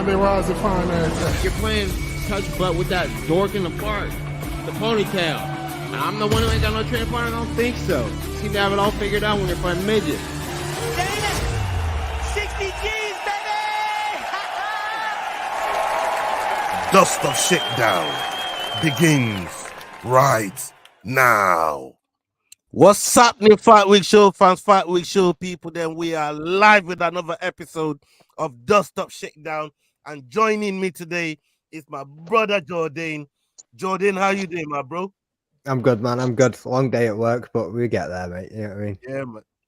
Sunday Rise and fine ass. You're playing touch butt with that dork in the park, the ponytail. And I'm the one who ain't got no training partner. I don't think so. Seem to have it all figured out when you're playing midget. Dana, 60 G's, baby! Dust of Shakedown begins right now. What's happening, Fight Week Show fans, Fight Week Show people? Then we are live with another episode of Dust Up Shakedown, and joining me today is my brother Jordain. Jordain, how you doing, my bro? I'm good, man. I'm good. Long day at work, but we get there, mate. You know what I mean?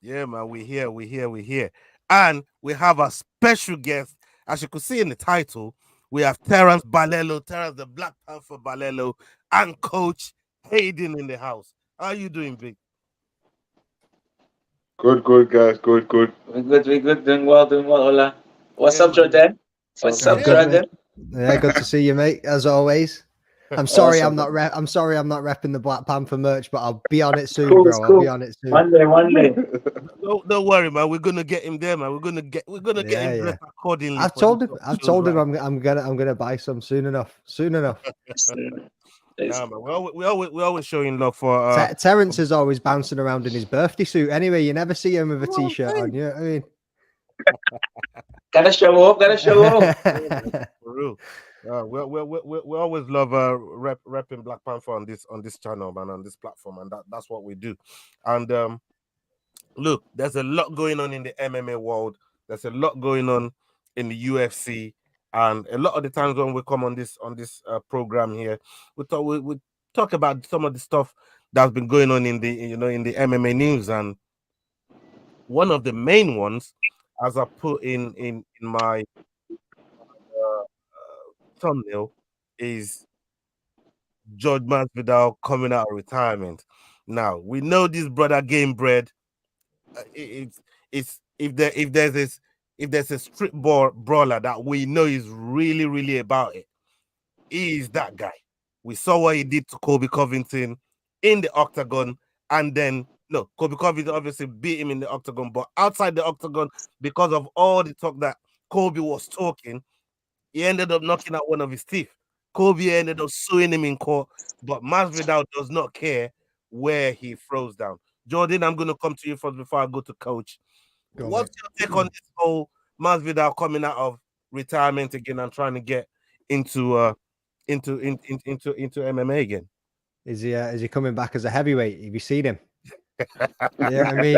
Yeah, man. We're here. And we have a special guest. As you could see in the title, we have Terence Balelo, Terence the Black Panther Balelo, and Coach Hayden in the house. How you doing, big? Good, guys. Good. We're good. Doing well. Hola. What's up, Jordain? What's up, Jordain? Yeah, good to see you, mate. As always. I'm sorry, awesome. I'm sorry, I'm not repping the Black Panther merch, but I'll be on it soon, bro. Cool. I'll be on it soon. One day. Don't worry, man. We're gonna get him there, man. We're gonna get him dressed accordingly. I've told him I'm gonna buy some soon enough. Yeah, man. We always showing love for Terence is always bouncing around in his birthday suit. Anyway, you never see him with a t-shirt on. You know what I mean? Gotta show up. For real. We always love repping Black Panther on this channel, man, on this platform, and that's what we do. And look, there's a lot going on in the MMA world. There's a lot going on in the UFC. And a lot of the times when we come on this program here, we talk about some of the stuff that's been going on in the MMA news. And one of the main ones, as I put in my thumbnail, is George Masvidal coming out of retirement. Now we know this brother game bred. If there's a street brawler that we know is really, really about it, he is that guy. We saw what he did to Colby Covington in the octagon, and then Colby Covington obviously beat him in the octagon, but outside the octagon, because of all the talk that Colby was talking, he ended up knocking out one of his teeth. Colby ended up suing him in court, but Masvidal does not care where he throws down. Jordan, I'm going to come to you first before I go to Coach. What's your take on this whole Masvidal coming out of retirement again and trying to get into MMA again? Is he coming back as a heavyweight? Have you seen him? Yeah, I mean,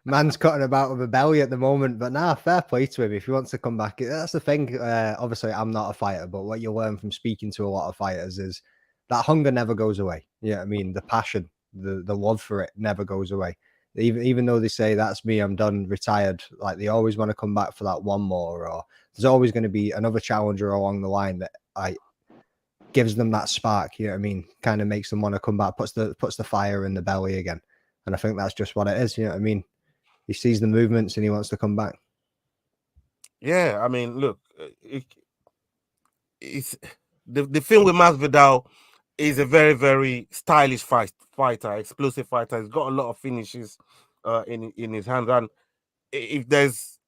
man's cutting about with a belly at the moment, but fair play to him. If he wants to come back, that's the thing. Obviously, I'm not a fighter, but what you learn from speaking to a lot of fighters is that hunger never goes away. Yeah, I mean, the passion, the love for it never goes away. Even though they say that's me, I'm done, retired, like they always want to come back for that one more, or there's always going to be another challenger along the line that gives them that spark. You know what I mean? Kind of makes them want to come back, puts the fire in the belly again. And I think that's just what it is. You know what I mean? He sees the movements and he wants to come back. Yeah, I mean, look, it's the thing with Masvidal is a very, very stylish fighter, explosive fighter. He's got a lot of finishes in his hands. And if there's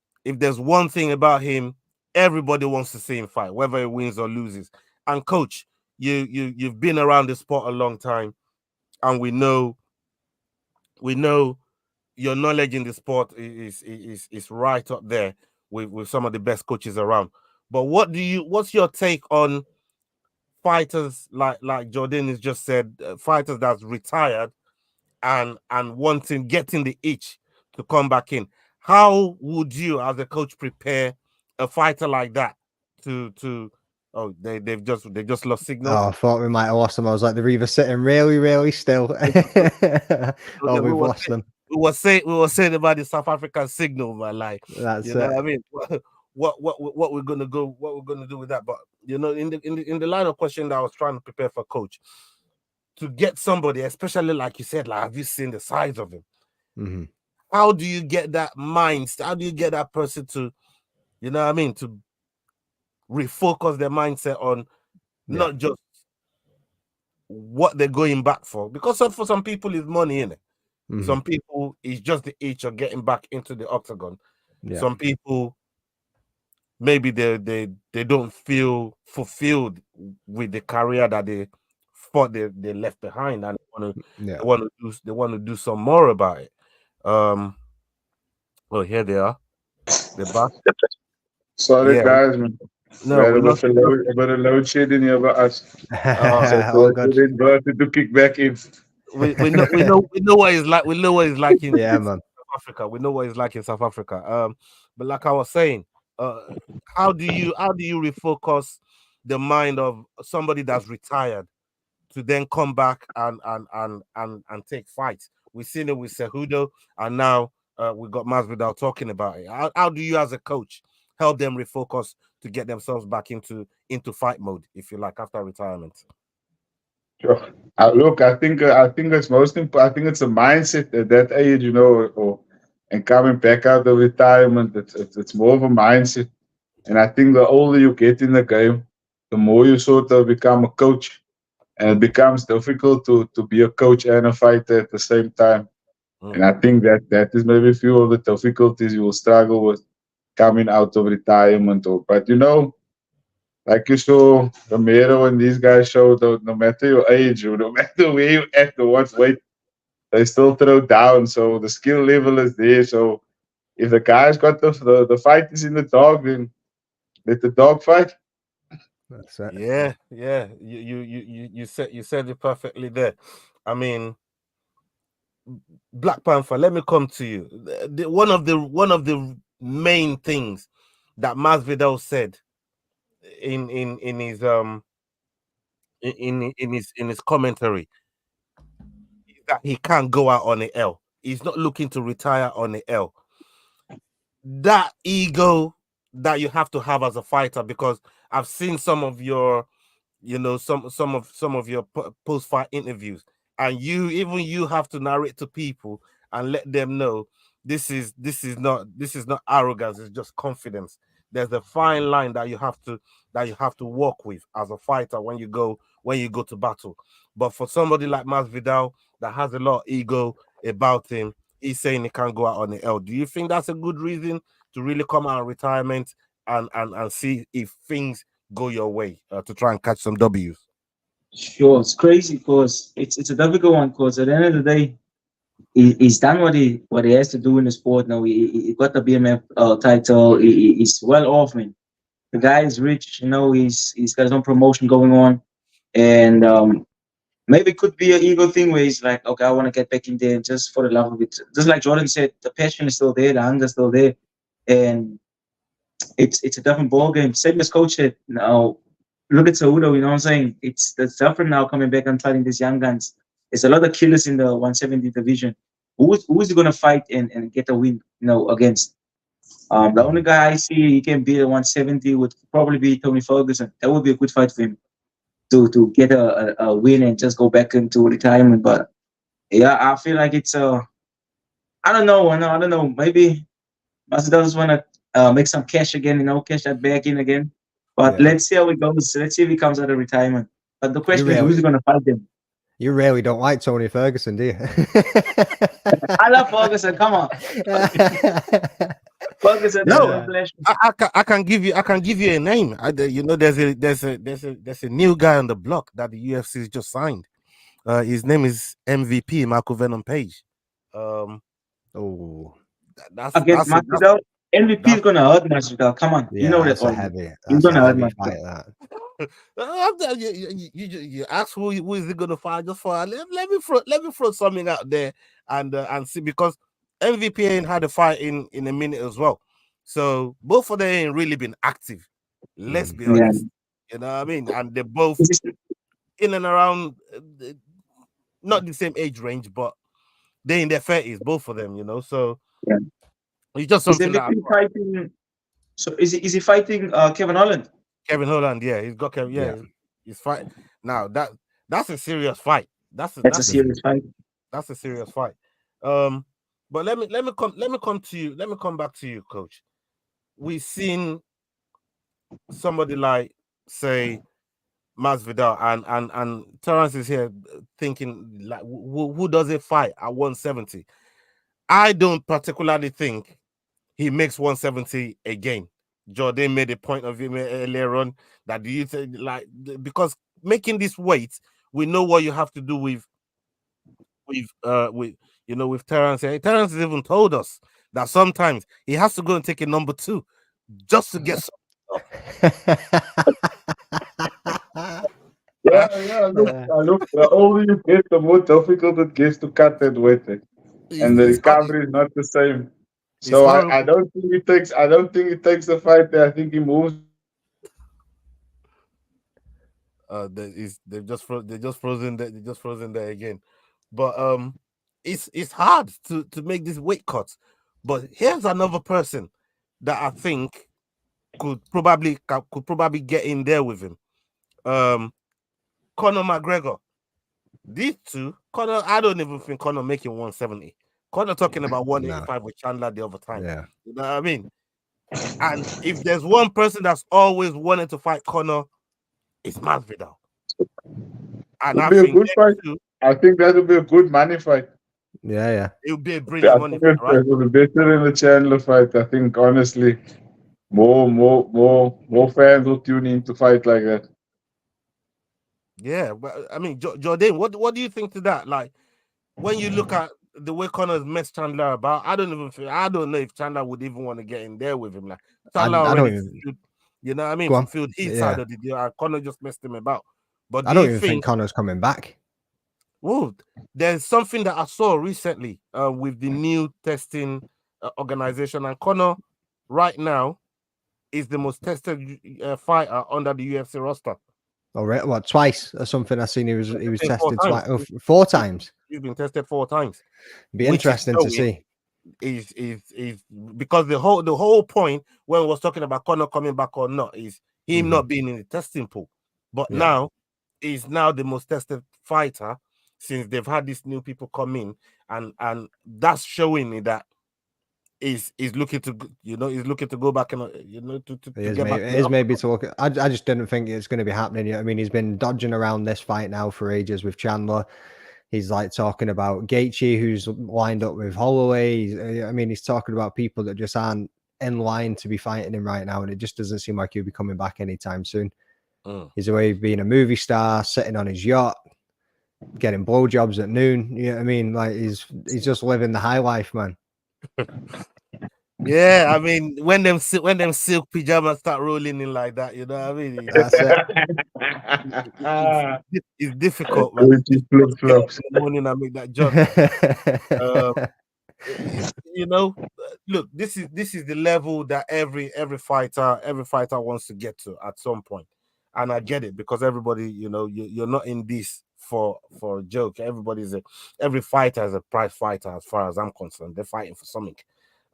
one thing about him, everybody wants to see him fight, whether he wins or loses. And Coach, you've been around the sport a long time, and we know your knowledge in the sport is right up there with some of the best coaches around. But what's your take on fighters like Jordain has just said, fighters that's retired and getting the itch to come back in? How would you, as a coach, prepare a fighter like that to they've just lost signal? Oh, I thought we might have lost them. I was like, they're either sitting really, really still, or we've lost them. We were saying about the South African signal, man. Like, that's it. What I mean? What we're gonna do with that? But in the line of question that I was trying to prepare for Coach, to get somebody, especially like you said, like, have you seen the size of him? Mm-hmm. How do you get that mind? How do you get that person to, to refocus their mindset on not just what they're going back for? Because for some people, it's money, innit? Mm-hmm. Some people, it's just the itch of getting back into the octagon. Yeah. Some people, maybe they don't feel fulfilled with the career that they thought they left behind, and Yeah. they want to do some more about it. Well, here they are. They're back. Sorry, Yeah, guys, man. We no, had we're not. a bit of load shedding here by us. So All to good. the inverted to kick back in. We know what it's like. We know what it's like in Yeah, man. South Africa. We know what it's like in South Africa. But like I was saying, uh, how do you refocus the mind of somebody that's retired to then come back and take fights? We've seen it with Cejudo, and now we got Masvidal talking about it. How do you, as a coach, help them refocus to get themselves back into fight mode, if you like, after retirement? Sure. Look, I think it's most important. I think it's a mindset at that age, or and coming back out of retirement. It's more of a mindset, and I think the older you get in the game, the more you sort of become a coach, and it becomes difficult to be a coach and a fighter at the same time. And I think that is maybe a few of the difficulties you will struggle with coming out of retirement. But like you saw Romero and these guys show, no matter your age or no matter where you at or what weight, they still throw down. So the skill level is there. So if the guy's got the fight is in the dog, then let the dog fight. That's it. Yeah. You said it perfectly there. I mean, Black Panther. Let me come to you. One of the main things that Masvidal said in his in his commentary is that he can't go out on an L. He's not looking to retire on an L. That ego that you have to have as a fighter, because I've seen some of your some of your post fight interviews, and you have to narrate to people and let them know this is not arrogance, it's just confidence. There's a fine line that you have to walk with as a fighter when you go to battle. But for somebody like Masvidal that has a lot of ego about him, he's saying he can't go out on the L. Do you think that's a good reason to really come out of retirement and see if things go your way, to try and catch some W's? Sure, it's crazy because it's a difficult one because at the end of the day, he's done what he has to do in the sport. Now he got the BMF title. He's well off, man. The guy is rich. He's got his own promotion going on, and maybe it could be an ego thing where he's like, okay, I want to get back in there just for the love of it. Just like Jordan said, the passion is still there, the hunger is still there, and it's a different ball game. Same as coach said. Now look at Cejudo. You know what I'm saying? It's different now coming back and fighting these young guns. There's a lot of killers in the 170 division. Who's he gonna fight and get a win? Against. The only guy I see he can beat at 170 would probably be Tony Ferguson. That would be a good fight for him to get a win and just go back into retirement. But yeah, I feel like it's I don't know. I don't know. Maybe Masvidal just want to make some cash again. Cash that back in again. But Yeah. let's see how it goes. Let's see if he comes out of retirement. But the question is, really- who's going to fight him? You really don't like Tony Ferguson, do you? I love Ferguson. Come on, Ferguson. No, Flash. I can give you a name. There's a new guy on the block that the UFC has just signed. His name is MVP Marco Venom Page. Oh, That's Against Masvidal. MVP is going to hurt Masvidal. Come on, yeah, you know that that's a already. heavy. He's That's a going to hurt heavy Masvidal. fight. That. You ask who is he gonna fight? Just for let me throw something out there and see, because MVP ain't had a fight in a minute as well. So both of them ain't really been active. Let's be Yeah. honest. You know what I mean? And they're both Is this- in and around not the same age range, but they're in their 30s, both of them, So Yeah. it's just Is something that MVP fighting? So is he fighting Kevin Holland? Kevin Holland, yeah, he's got Kevin, Yeah. he's fight now. That's a serious fight. That's a serious fight. That's a serious fight. But let me come to you. Let me come back to you, Coach. We've seen somebody like, say, Masvidal, and Terence is here thinking like, who does it fight at 170? I don't particularly think he makes 170 again. Jordain made a point of it earlier on that do you think like because making this weight, we know what you have to do with with Terence. Terence has even told us that sometimes he has to go and take a number 2 just to get some. Yeah, yeah. Look. The older you get, the more difficult it gets to cut that weight, and the recovery is not the same. It's So I horrible. don't think it takes. I don't think it takes the fight there. I think he moves. They're just frozen there. They're just frozen there again. But it's hard to make this weight cut. But here's another person that I think could probably get in there with him. Conor McGregor. These two, Conor, I don't even think Conor making 170. Conor talking about 185 with Chandler the other time. Yeah. You know what I mean? And if there's one person that's always wanted to fight Conor, it's Masvidal. And Would I be a think good fight. I think that would be a good money fight. Yeah. it would be a I brilliant money think fight, right? it would be better than the Chandler fight. I think honestly, more fans will tune in to fight like that. Yeah, but I mean, Jordan, what do you think to that? Like, when you look at the way Connor's messed Chandler about, I don't know if Chandler would even want to get in there with him. Like, Chandler I already, don't even you know what I mean, go on. fulfilled his Yeah. side of the deal. And Connor just messed him about. But I do don't you even think think? Connor's coming back. Well, there's something that I saw recently with the new testing organization, and Connor right now is the most tested fighter under the UFC roster. Or what? Twice or something? I seen he was Tested 4 tested times. twice, 4 times. He's been tested 4 times. Be Which is interesting to showing see. Is because the whole point when we was talking about Conor coming back or not is him not being in the testing pool. But Yeah. now he's now the most tested fighter since they've had these new people come in, and that's showing me that he's looking to he's looking to go back and to get back. It is maybe to look at. I just didn't think it's going to be happening yet. I mean, he's been dodging around this fight now for ages with Chandler. He's like talking about Gaethje, who's lined up with Holloway. I mean, he's talking about people that just aren't in line to be fighting him right now, and it just doesn't seem like he'll be coming back anytime soon. He's away being a movie star, sitting on his yacht, getting blowjobs at noon. You know what I mean? Like he's just living the high life, man. Yeah, I mean, when them silk pajamas start rolling in like that, you know what I mean? That's it. It's difficult, man. It's difficult to get up in the morning and make that jump. Look, this is the level that every fighter wants to get to at some point, and I get it because everybody, you're not in this for a joke. Every fighter is a prize fighter, as far as I'm concerned. They're fighting for something.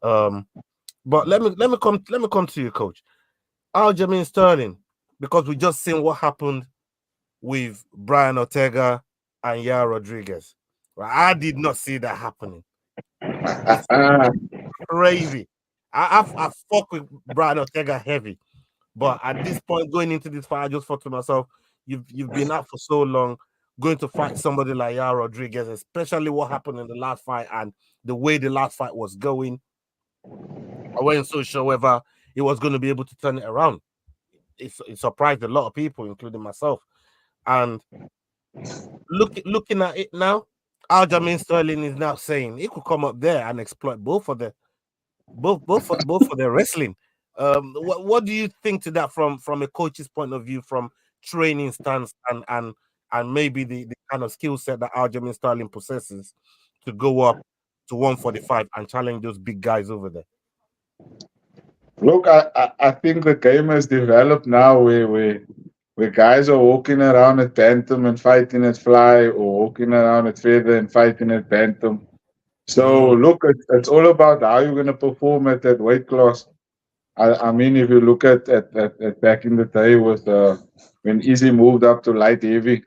But let me come to you, Coach. Aljamain Sterling, because we just seen what happened with Brian Ortega and Yair Rodriguez. I did not see that happening. Crazy. I fuck with Brian Ortega heavy, but at this point, going into this fight, I just thought to myself, you've been out for so long, going to fight somebody like Yair Rodriguez, especially what happened in the last fight and the way the last fight was going. I wasn't so sure whether he was going to be able to turn it around. It surprised a lot of people, including myself. And looking at it now, Aljamain Sterling is now saying he could come up there and exploit both for their wrestling. What do you think to that from a coach's point of view, from training stance and maybe the kind of skill set that Aljamain Sterling possesses to go up to 145 and challenge those big guys over there? Look, I think the game has developed now where guys are walking around at bantam and fighting at fly, or walking around at feather and fighting at bantam. So look, it's all about how you're going to perform at that weight class. I mean, if you look at back in the day with when Izzy moved up to light heavy,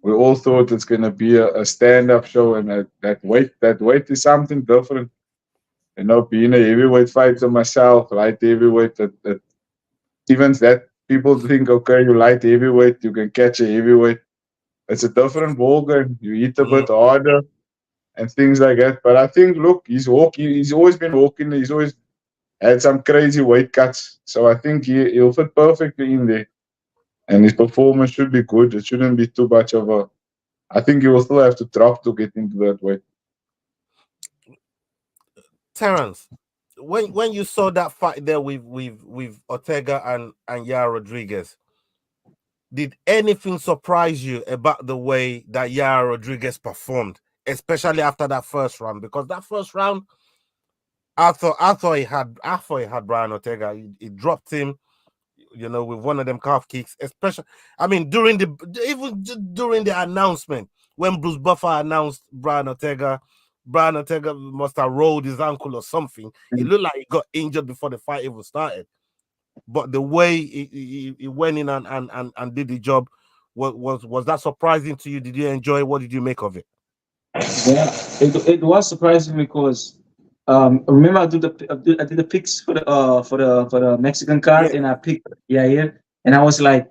we all thought it's going to be a stand-up show, and that weight is something different. Being a heavyweight fighter myself, light heavyweight, that even that people think, okay, you light heavyweight, you can catch a heavyweight. It's a different ballgame. You hit a bit harder and things like that. But I think, look, he's walking. He's always been walking. had some crazy weight cuts. So I think he'll fit perfectly in there. And his performance should be good. It shouldn't be too much of a. I think he will still have to drop to get into that weight. Terence, when you saw that fight there with Ortega and Yair Rodriguez, did anything surprise you about the way that Yair Rodriguez performed, especially after that first round? Because that first round, I thought he had Brian Ortega. He dropped him, with one of them calf kicks. Especially, I mean, during the announcement when Bruce Buffer announced Brian Ortega must have rolled his ankle or something. It looked like he got injured before the fight even started. But the way he went in and did the job, was that surprising to you? Did you enjoy it? What did you make of it? Yeah, it was surprising because remember I did the picks for the Mexican card, and I picked Yair, and I was like,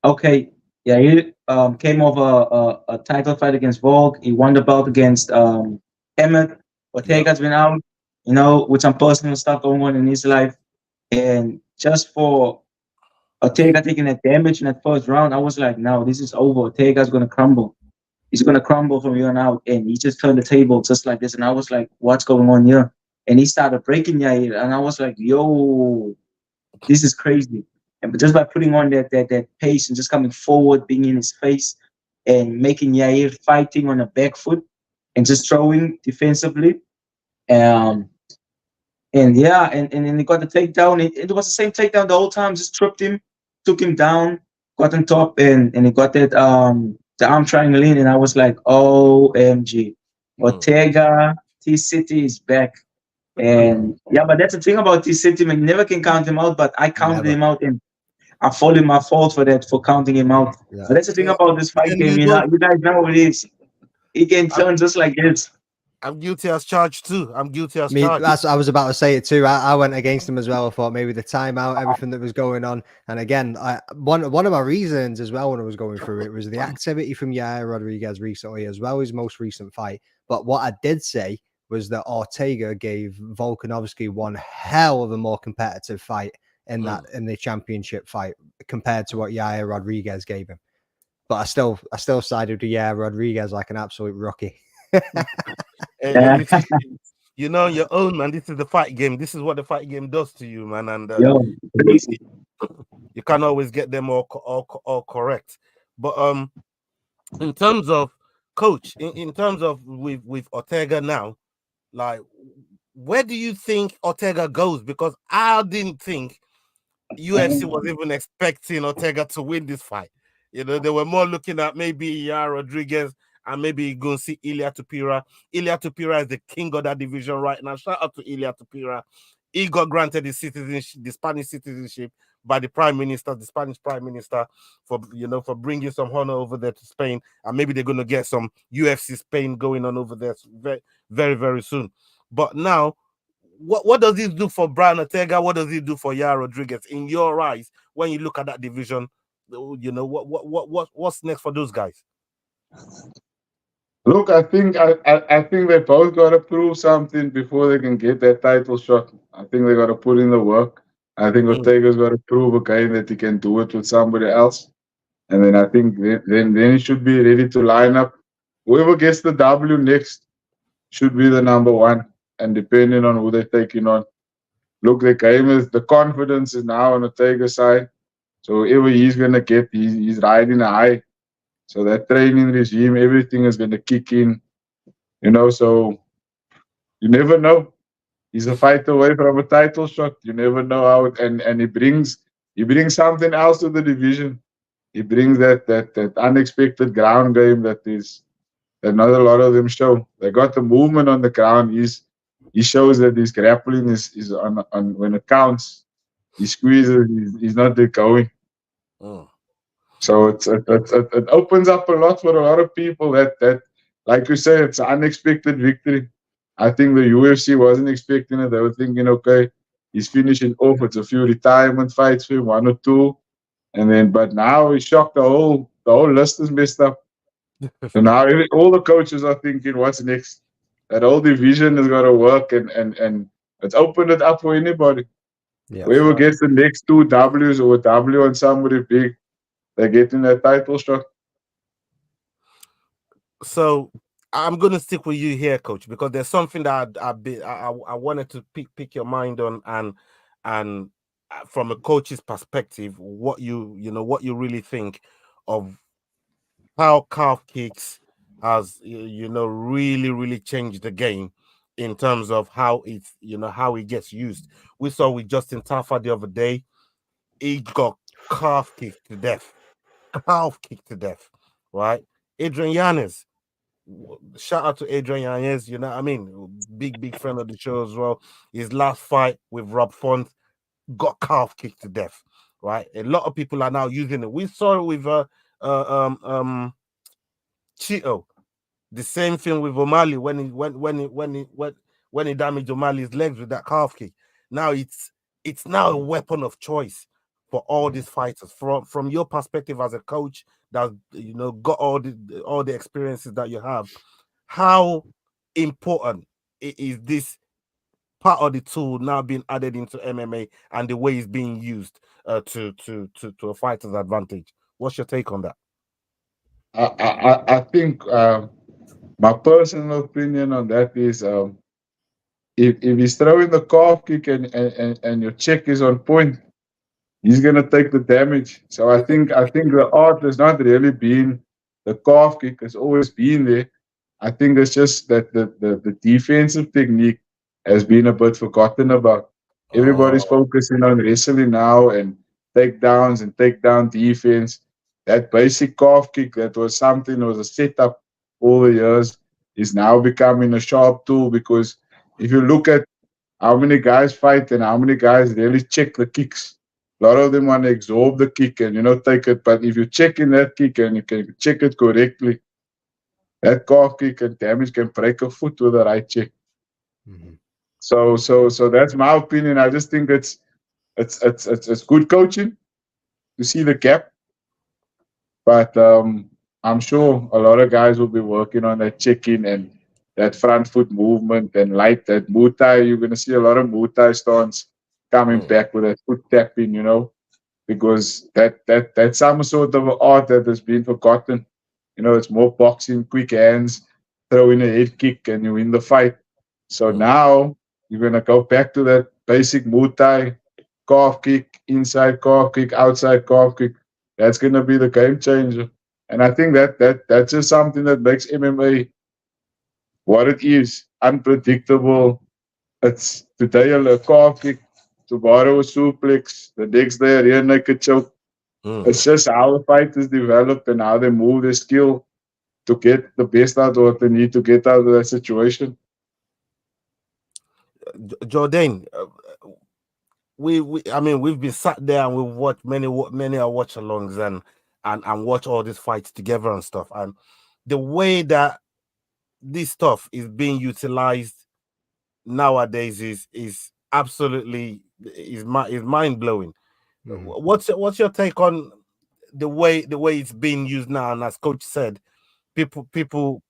okay, Yair came off a title fight against Volk. He won the belt against Emmett. Ortega's been out, with some personal stuff going on in his life, and just for Ortega taking that damage in that first round, I was like, no, this is over. Ortega's gonna crumble. He's gonna crumble from here on out. And he just turned the table just like this. And I was like, what's going on here? And he started breaking Yair. And I was like, yo, this is crazy. And just by putting on that pace and just coming forward, being in his face and making Yair fighting on a back foot and just throwing defensively. And then he got the takedown. It was the same takedown the whole time, just tripped him, took him down, got on top, and he got that the arm triangle in, and I was like, OMG. Ortega, T-City is back. And but that's the thing about T-City, man. You never can count him out, but I counted him out, and I fall in my fault for that, for counting him out. Yeah. But that's the thing about this fight game, you guys know what it is. It can turn just like this. I'm guilty as charged too. Charged. That's I was about to say it too. I went against him as well. I thought maybe the timeout, everything that was going on, and again, one of my reasons as well when I was going through it was the activity from Yair Rodriguez recently, as well as his most recent fight. But what I did say was that Ortega gave Volkanovski one hell of a more competitive fight in the championship fight compared to what Yair Rodriguez gave him. But I still sided with Yair Rodriguez like an absolute rookie. Your own, man. This is the fight game. This is what the fight game does to you, man. And you can't always get them all correct. But in terms of coach, in terms of with Ortega now, like, where do you think Ortega goes? Because I didn't think UFC was even expecting Ortega to win this fight. They were more looking at maybe Yair Rodriguez and maybe go and see Ilia Topuria. Ilia Topuria is the king of that division right now. Shout out to Ilia Topuria. He got granted the Spanish citizenship by the Spanish prime minister, for bringing some honor over there to Spain, and maybe they're going to get some UFC Spain going on over there very, very, very soon. But now, what does this do for Brian Ortega? What does it do for Yair Rodriguez in your eyes when you look at that division? What's next for those guys? Look, I think they both got to prove something before they can get that title shot. I think they got to put in the work. I think Ortega's got to prove again that he can do it with somebody else, and then I think then he should be ready to line up. Whoever gets the W next should be the number one, and depending on who they're taking on. Look, the confidence is now on Ortega's side, so whoever he's gonna get, he's riding a high. So that training regime, everything is going to kick in, so you never know. He's a fight away from a title shot. You never know how and he brings something else to the division. He brings that unexpected ground game that not a lot of them show. They got the movement on the ground. He shows that his grappling is on when it counts. He squeezes, he's not there going. So it opens up a lot for a lot of people that like you say, it's an unexpected victory. I think the UFC wasn't expecting it. They were thinking, okay, he's finishing off. It's a few retirement fights for him, 1 or 2. But now he shocked the whole list is messed up. So now all the coaches are thinking, what's next? That whole division has got to work and it's opened it up for anybody. Yeah. Whoever gets the next 2 W's or a W on somebody big, they're getting that title shot. So I'm gonna stick with you here, coach, because there's something that I wanted to pick your mind on, and from a coach's perspective, what what you really think of how calf kicks has really changed the game in terms of how it's how it gets used. We saw with Justin Taffa the other day, he got calf kicked to death, right? Adrian Yanez, shout out to Adrian Yanez, you know what I mean? Big friend of the show as well. His last fight with Rob Font got calf kicked to death, right? A lot of people are now using it. We saw it with Cheeto. The same thing with O'Malley when he damaged O'Malley's legs with that calf kick. Now it's now a weapon of choice for all these fighters. From your perspective as a coach that got all the experiences that you have, how important is this part of the tool now being added into MMA and the way it's being used to a fighter's advantage? What's your take on that? I think my personal opinion on that is if he's throwing the calf kick and your check is on point, he's gonna take the damage. So I think the art has not really been the calf kick; it's always been there. I think it's just that the defensive technique has been a bit forgotten about. Everybody's Oh, focusing on wrestling now and takedowns and takedown defense. That basic calf kick that was something that was a setup all the years is now becoming a sharp tool because if you look at how many guys fight and how many guys really check the kicks. A lot of them want to absorb the kick and take it. But if you check in that kick and you can check it correctly, that calf kick can break a foot with the right check. Mhm. So that's my opinion. I just think it's good coaching to see the gap. But I'm sure a lot of guys will be working on that check-in and that front foot movement and light that Muay Thai. You're going to see a lot of Muay Thai stance coming back with that foot tapping, because that's some sort of art that has been forgotten. It's more boxing, quick hands, throw in a head kick, and you win the fight. So now you're going to go back to that basic Muay Thai calf kick, inside calf kick, outside calf kick. That's going to be the game changer. And I think that's just something that makes MMA what it is, unpredictable. It's today a calf kick, tomorrow a suplex, the next day a rear naked choke. It's just how the fighters develop and how they move their skill to get the best out of what they need to get out of that situation. Jordain, I mean, we've been sat there and we've watched many watch alongs and watch all these fights together and stuff. And the way that this stuff is being utilized nowadays is absolutely is mind blowing. What's your take on the way it's being used now? And as coach said, people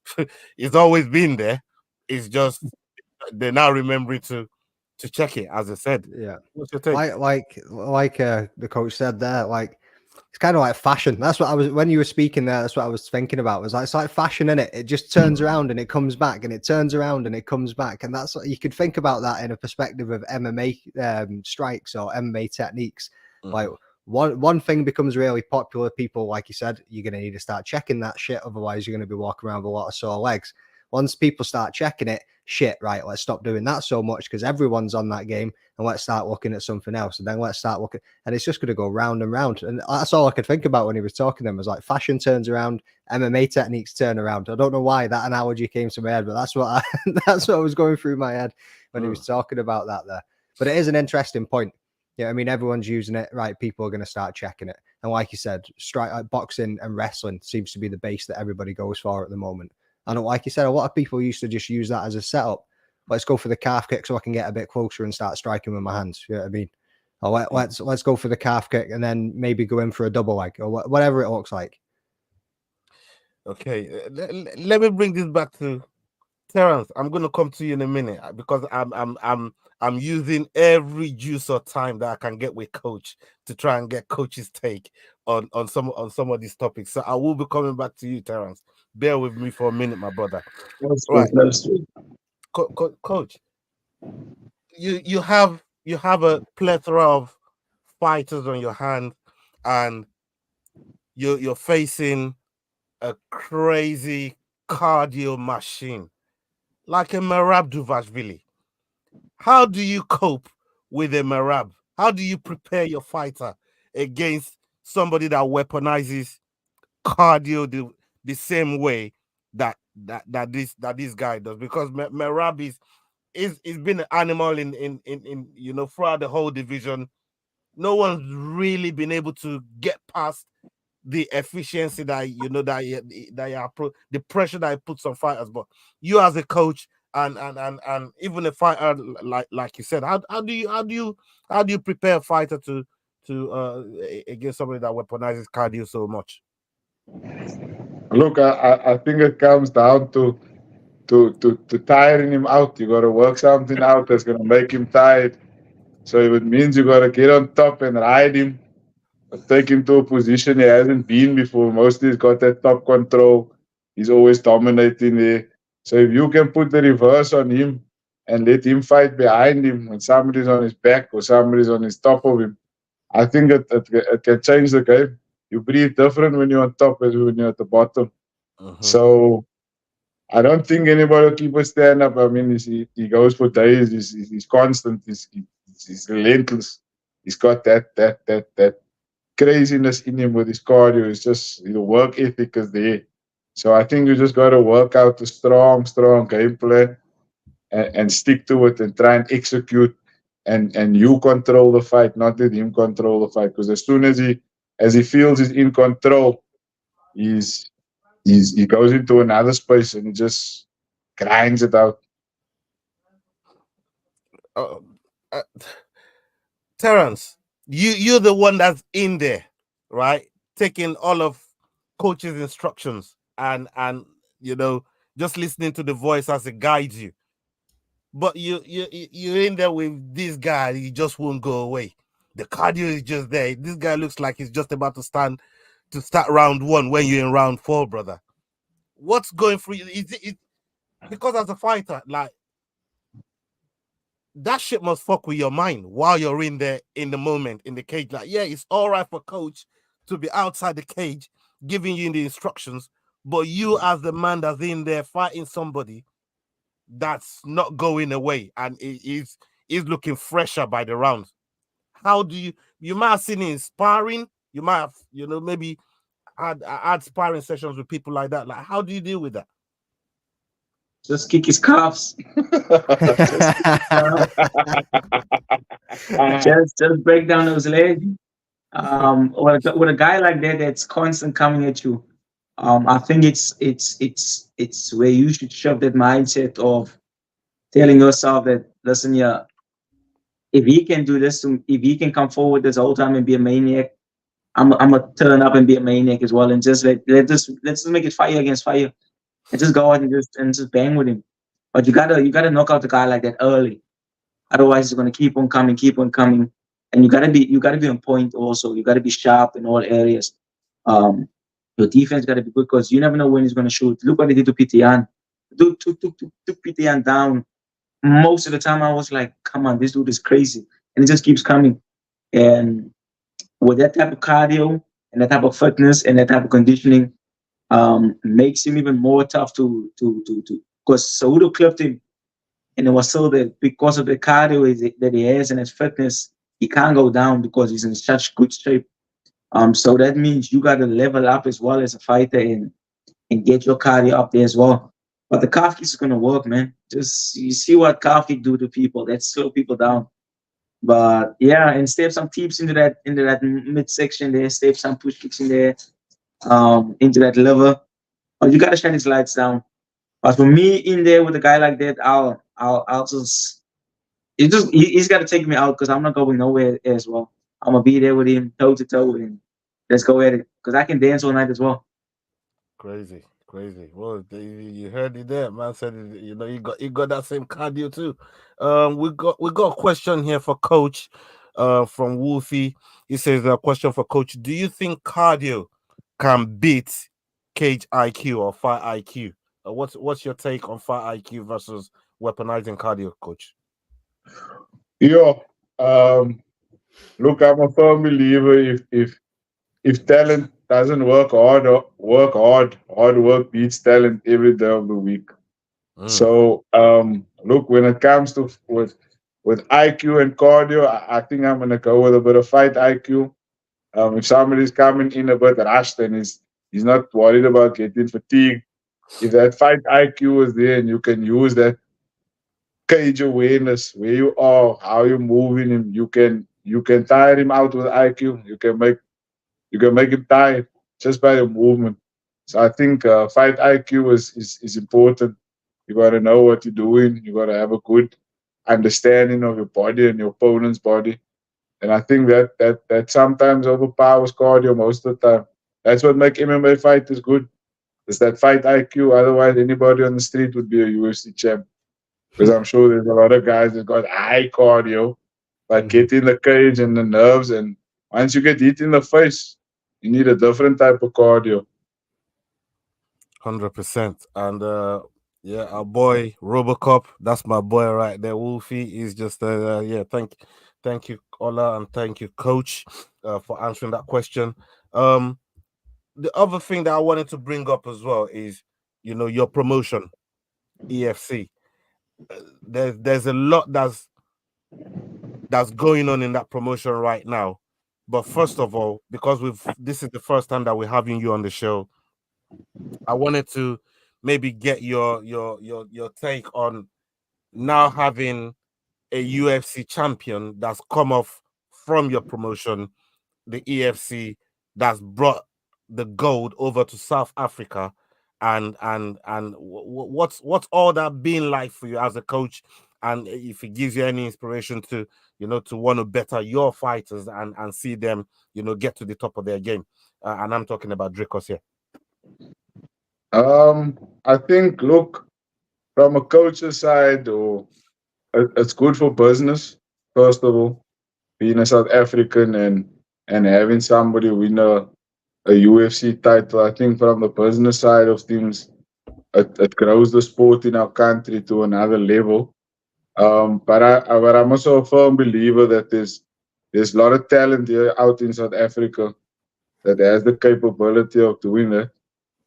it's always been there. It's just they're now remembering to check it, as I said. Yeah. What's your take? Like the coach said there, like it's kind of like fashion. That's what I was when you were speaking there. That's what I was thinking about. It was like it's like fashion, in it. It just turns around and it comes back, and it turns around and it comes back, and that's you could think about that in a perspective of MMA strikes or MMA techniques. Like one thing becomes really popular, people, like you said, you're going to need to start checking that shit. Otherwise, you're going to be walking around with a lot of sore legs. Once people start checking it, shit, right, let's stop doing that so much because everyone's on that game, and let's start looking at something else, and then let's start looking, and it's just going to go round and round. And that's all I could think about when he was talking to them, was like fashion turns around, MMA techniques turn around. I don't know why that analogy came to my head, but that's what that's what was going through my head when he was talking about that there. But it is an interesting point. Yeah, I mean, everyone's using it, right? People are going to start checking it, and like you said, boxing and wrestling seems to be the base that everybody goes for at the moment. And like you said, a lot of people used to just use that as a setup. Let's go for the calf kick so I can get a bit closer and start striking with my hands. You know what I mean? Or let's go for the calf kick and then maybe go in for a double leg or whatever it looks like. Okay, let me bring this back to Terence, I'm gonna come to you in a minute because I'm using every juice or time that I can get with Coach to try and get Coach's take on some of these topics. So I will be coming back to you, Terence. Bear with me for a minute, my brother. That's true. Right, That's true. Coach, you have a plethora of fighters on your hand, and you're facing a crazy cardio machine like a Marab Duvashvili. How do you cope with a Marab? How do you prepare your fighter against somebody that weaponizes cardio the same way that this guy does? Because Marab is been an animal in throughout the whole division. No one's really been able to get past the efficiency that the pressure that it puts on fighters. But you as a coach and even a fighter like you said, how do you prepare a fighter to against somebody that weaponizes cardio so much? Look, I think it comes down to tiring him out. You got to work something out that's going to make him tired. So if it means you got to get on top and ride him, take him to a position he hasn't been before. Mostly he's got that top control. He's always dominating there. So if you can put the reverse on him and let him fight behind him when somebody's on his back or somebody's on his top of him, I think it can change the game. You breathe different when you're on top as when you're at the bottom. So I don't think anybody will keep a stand up. I mean, he goes for days. He's constant. He's relentless. He's got that craziness in him with his cardio. It's just the work ethic is there. So I think you just got to work out a strong game plan and stick to it and try and execute. And you control the fight, not let him control the fight. Because as soon as he feels he's in control, he goes into another space and he just grinds it out. Terence, you're the one that's in there, right? Taking all of coach's instructions and just listening to the voice as it guides you. But you're in there with this guy, he just won't go away. The cardio is just there. This guy looks like he's just about to start round 1 when you're in round 4, brother. What's going through you? Because as a fighter, like, that shit must fuck with your mind while you're in there in the moment in the cage. Like, yeah, it's all right for coach to be outside the cage giving you the instructions, but you as the man that's in there fighting somebody that's not going away and is looking fresher by the rounds. How do you might have seen it in sparring, you might have maybe had sparring sessions with people like that. Like, how do you deal with that? Just kick his calves. just break down those legs. With a guy like that that's constant coming at you, I think it's where you should shove that mindset of telling yourself that, listen, yeah, if he can do this, if he can come forward this whole time and be a maniac, I'm gonna turn up and be a maniac as well, and just let's just make it fire against fire, and just go out and just bang with him. But you gotta knock out the guy like that early, otherwise he's gonna keep on coming, and you gotta be on point also. You gotta be sharp in all areas. Your defense gotta be good because you never know when he's gonna shoot. Look what he did to Pitian. Dude took Pitian down. Most of the time I was like, come on, this dude is crazy, and it just keeps coming. And with that type of cardio and that type of fitness and that type of conditioning, makes him even more tough to because Cejudo clipped him, and it was so that because of the cardio that he has and his fitness, he can't go down because he's in such good shape. So that means you got to level up as well as a fighter and get your cardio up there as well. But the calf kicks is gonna work, man. Just you see what calf kick do to people. That slow people down. But yeah, and step some tips into that midsection there. Step some push kicks in there, into that liver. But you gotta shine his lights down. But for me in there with a guy like that, I'll just he's got to take me out because I'm not going nowhere as well. I'm gonna be there with him toe to toe and let's go at it because I can dance all night as well. Crazy. Crazy. Well, you heard it there. Man said, you got that same cardio too. We got a question here for Coach, from Wolfie. He says a question for Coach. Do you think cardio can beat cage IQ or fight IQ? What's your take on fight IQ versus weaponizing cardio, Coach? Yeah. Um, Look, I'm a firm believer if talent doesn't hard work beats talent every day of the week. Mm, So look, when it comes to with IQ and cardio, I think I'm gonna go with a bit of fight IQ. If somebody's coming in a bit rushed and he's not worried about getting fatigued, if that fight IQ is there and you can use that cage awareness, where you are, how you're moving him, you can tire him out with IQ. You can make him tired just by your movement. So I think fight IQ is important. You got to know what you're doing. You got to have a good understanding of your body and your opponent's body. And I think that sometimes overpowers cardio most of the time. That's what makes MMA fighters good. Is that fight IQ? Otherwise, anybody on the street would be a UFC champ. Because I'm sure there's a lot of guys that got high cardio, but Mhm. get in the cage and the nerves. And once you get hit in the face, you need a different type of cardio. 100%. And yeah, our boy Robocop, that's my boy right there. Wolfie is just yeah. Thank you, Ola, and thank you, Coach, for answering that question. Um, the other thing that I wanted to bring up as well is, your promotion, EFC. There's a lot that's going on in that promotion right now. But first of all, because this is the first time that we're having you on the show, I wanted to maybe get your take on now having a UFC champion that's come off from your promotion, the EFC, that's brought the gold over to South Africa, and what's all that been like for you as a coach, and if it gives you any inspiration to to want to better your fighters and see them get to the top of their game, and I'm talking about Dricos here. I think, look, from a coach's side, or it's good for business, first of all, being a South African and having somebody win a UFC title. I think from the business side of things, it grows the sport in our country to another level. But I'm also a firm believer that there's a lot of talent here out in South Africa that has the capability of doing it.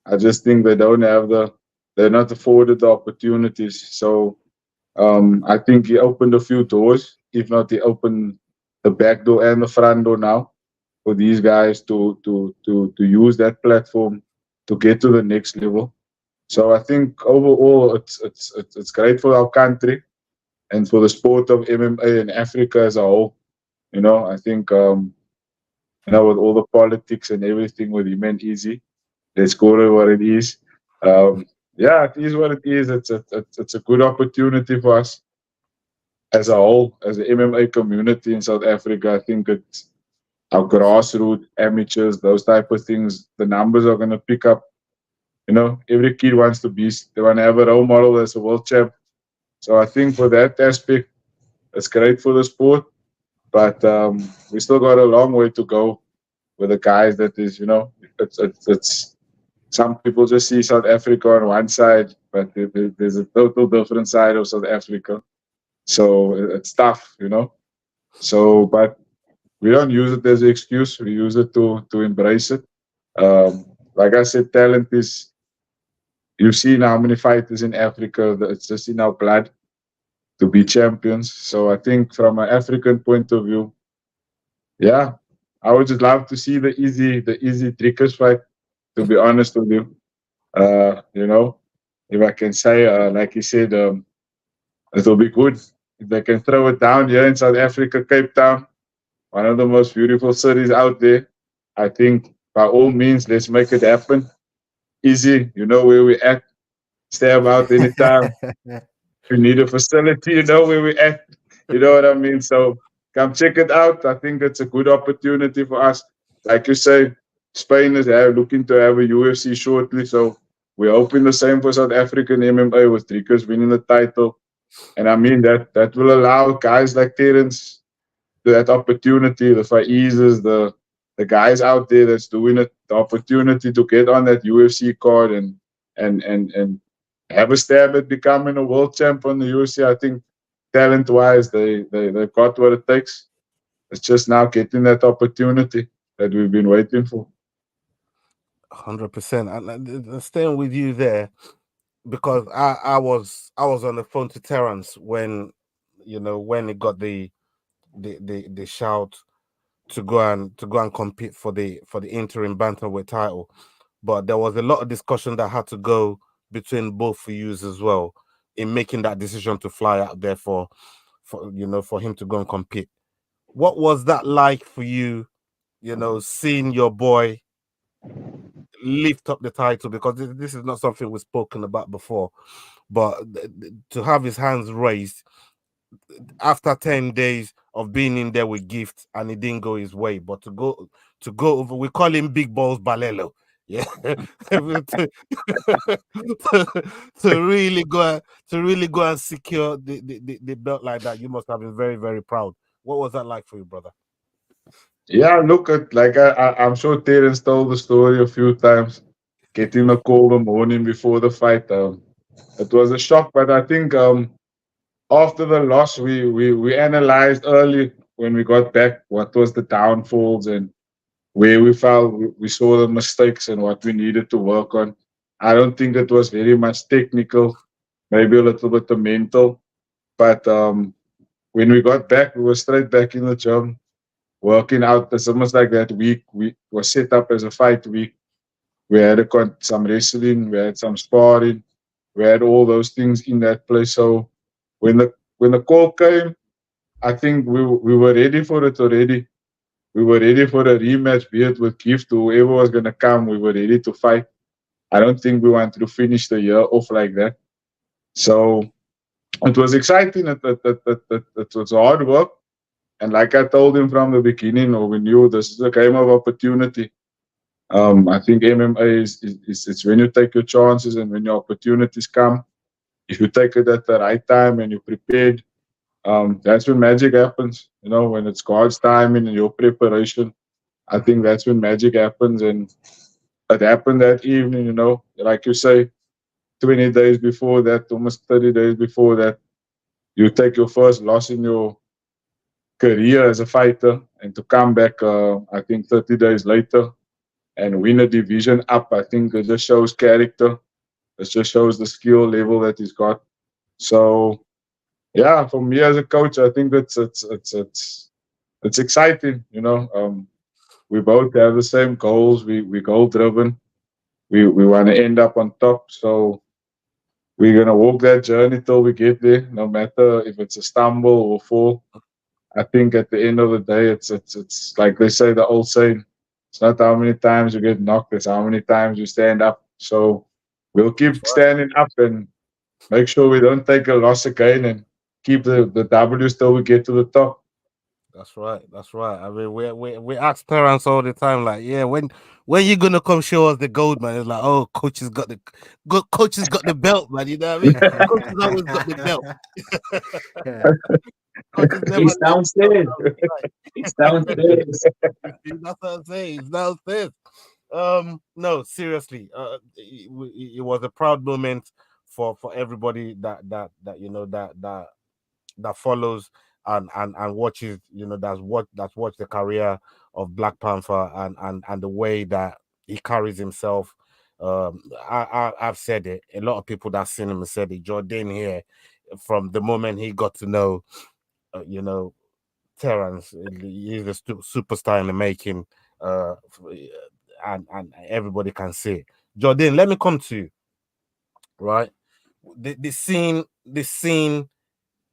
I just think they're not afforded the opportunities. So I think he opened a few doors. If not, he opened the back door and the front door now for these guys to use that platform to get to the next level. So I think overall it's great for our country and for the sport of MMA in Africa as a whole. I think with all the politics and everything with him and Easy, let's call it what it is. Um, yeah, it is what it is. It's a good opportunity for us as a whole, as the MMA community in South Africa. I think it's our grassroots amateurs, those type of things. The numbers are going to pick up. Every kid wants to be. They want to have a role model as a world champ. So I think for that aspect, it's great for the sport. But we still got a long way to go with the guys. That is, it's some people just see South Africa on one side, but there's a total different side of South Africa. So it's tough. So, but we don't use it as an excuse. We use it to embrace it. Like I said, talent is. You've seen how many fighters in Africa. It's just in our blood to be champions. So I think from an African point of view, yeah, I would just love to see the easy trickers fight. To be honest with you, if I can say, like you said, it'll be good if they can throw it down here in South Africa, Cape Town, one of the most beautiful cities out there. I think by all means, let's make it happen. Easy, you know where we at. Stay about anytime. If you need a facility, you know where we at. You know what I mean? So come check it out. I think it's a good opportunity for us. Like you say, Spain is looking to have a UFC shortly. So we're hoping the same for South African MMA with Dricus winning the title. And I mean that will allow guys like Terence that opportunity, the Faizes, the guys out there that's doing it, the opportunity to get on that UFC card and have a stab at becoming a world champ on the UFC. I think talent wise they've got what it takes. It's just now getting that opportunity that we've been waiting for. 100%. And staying with you there, because I was on the phone to Terence when when he got the shout to go and compete for the interim bantamweight title, but there was a lot of discussion that had to go between both of you as well in making that decision to fly out there for him to go and compete. What was that like for you? Seeing your boy lift up the title, because this is not something we've spoken about before, but to have his hands raised after 10 days of being in there with gifts and it didn't go his way, but to go over, we call him Big Balls Balelo, yeah, to, really go and secure the belt like that. You must have been very, very proud. What was that like for you, brother? Yeah, look at like I'm sure Terence told the story a few times. Getting a call the morning before the fight, it was a shock. But I think after the loss, we analyzed early when we got back what was the downfalls and where we felt we saw the mistakes and what we needed to work on. I don't think it was very much technical, maybe a little bit of mental. But when we got back, we were straight back in the gym, working out. It's almost like that week we was set up as a fight week. We had some wrestling, we had some sparring, we had all those things in that place. So when the call came, I think we were ready for it already. We were ready for a rematch, be it with Gift or whoever was gonna come. We were ready to fight. I don't think we wanted to finish the year off like that. So it was exciting. It was hard work. And like I told him from the beginning, or we knew this is a game of opportunity. I think MMA is it's when you take your chances and when your opportunities come. If you take it at the right time and you're prepared, that's when magic happens. When it's God's timing and your preparation, I think that's when magic happens. And it happened that evening. Like you say, 20 days before that, almost 30 days before that, you take your first loss in your career as a fighter, and to come back, I think 30 days later and win a division up, I think it just shows character. It just shows the skill level that he's got. So yeah, for me as a coach, I think it's exciting. We both have the same goals. We goal driven. We want to end up on top. So we're gonna walk that journey till we get there, no matter if it's a stumble or fall. I think at the end of the day, it's like they say, the old saying, it's not how many times you get knocked, it's how many times you stand up. So we'll keep standing up and make sure we don't take a loss again and keep the W's till we get to the top. That's right. That's right. I mean, we ask Terence all the time, like, yeah, when you gonna come show us the gold, man? It's like, oh, coach has got the belt, man. You know what I mean? Coach has always got the belt. Coach has never It's downstairs. lost. It's downstairs. That's what I'm saying. It's downstairs. No, seriously. It was a proud moment for everybody that follows and watches, that's watched the career of Black Panther and the way that he carries himself. I've said it. A lot of people that seen him said it. Jordain here, from the moment he got to know, Terence, he's a superstar in the making, and everybody can see it. Jordain, let me come to you. Right, the scene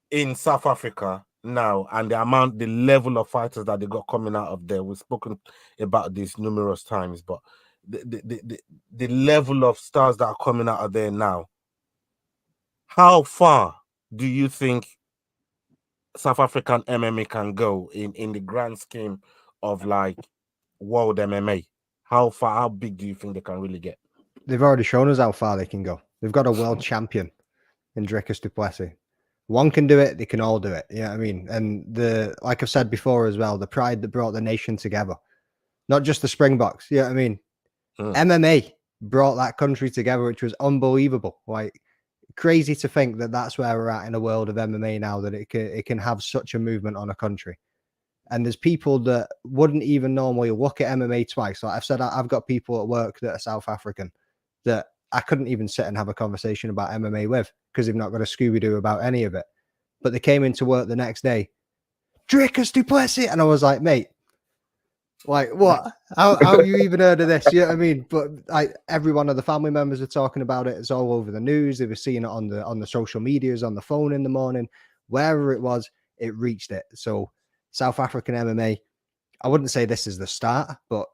in South Africa now, and the level of fighters that they got coming out of there. We've spoken about this numerous times, but the level of stars that are coming out of there now. How far do you think South African MMA can go in the grand scheme of like world MMA? How big do you think they can really get? they've already shown us how far they can go. They've got a world champion in Dricus du Plessis. One can do it, they can all do it. You know what I mean? And like I've said before as well, the pride that brought the nation together, not just the Springboks. You know what I mean? MMA brought that country together, which was unbelievable. Like, crazy to think that that's where we're at in the world of MMA now, that it can have such a movement on a country. And there's people that wouldn't even normally look at MMA twice. Like I've said, I've got people at work that are South African that I couldn't even sit and have a conversation about MMA with because they've not got a Scooby-Doo about any of it. But they came into work the next day, Dricus du Plessis, and I was like, mate, like what? How have you even heard of this? You know what I mean? But every one of the family members are talking about it. It's all over the news. They were seeing it on the social medias, on the phone in the morning, wherever it was, it reached it. So South African MMA, I wouldn't say this is the start, but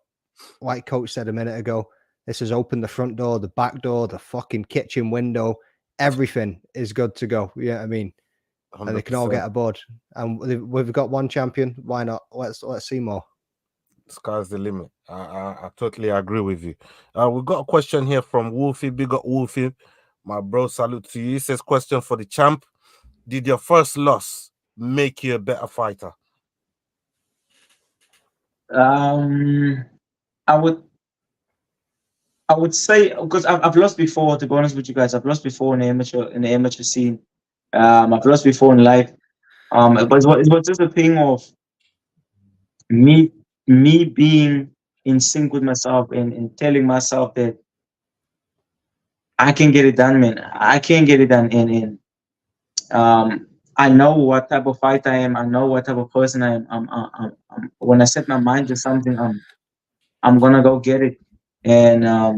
like Coach said a minute ago, this has opened the front door, the back door, the fucking kitchen window. Everything is good to go. You know what I mean? 100%. And they can all get aboard. And we've got one champion. Why not? Let's see more. Sky's the limit. I totally agree with you. We've got a question here from Wolfie. Big up Wolfie. My bro, salute to you. He says, question for the champ. Did your first loss make you a better fighter? I would say, because I've lost before, to be honest with you guys. I've lost before in the amateur scene. I've lost before in life. But it was just a thing of me being in sync with myself and telling myself that I can get it done, man. I can get it done. And I know what type of fighter I am. I know what type of person I am. When I set my mind to something, I'm gonna go get it. And I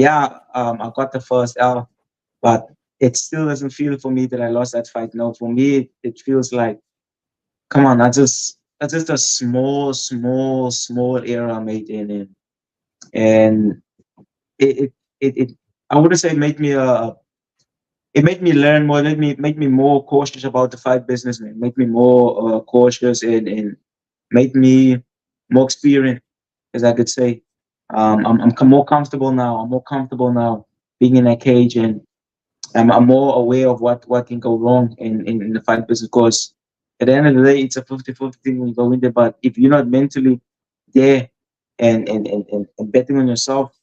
got the first L, but it still doesn't feel for me that I lost that fight. No, for me, it feels like, come on, that's just a small error I made in it. And it I wouldn't say it made me learn more. It made me more cautious about the fight business, man. Make me more cautious and made me more experienced, as I could say. I'm more comfortable now. I'm more comfortable now being in that cage, and I'm more aware of what can go wrong in the fight business. Because at the end of the day, it's a 50-50 thing when you go in there. But if you're not mentally there and betting on yourself,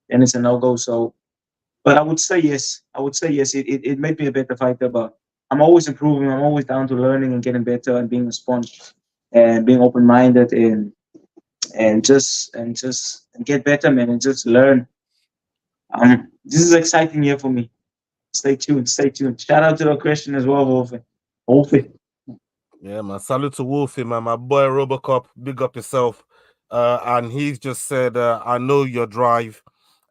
then it's a no-go. So, but I would say yes. It made me a better fighter, but I'm always improving. I'm always down to learning and getting better and being a sponge and being open-minded and just get better, man, and just learn. This is an exciting year for me. Stay tuned. Shout out to the question as well, Wolfie. Yeah, man. Salute to Wolfie, man. My boy Robocop, big up yourself. And he's just said, I know your drive,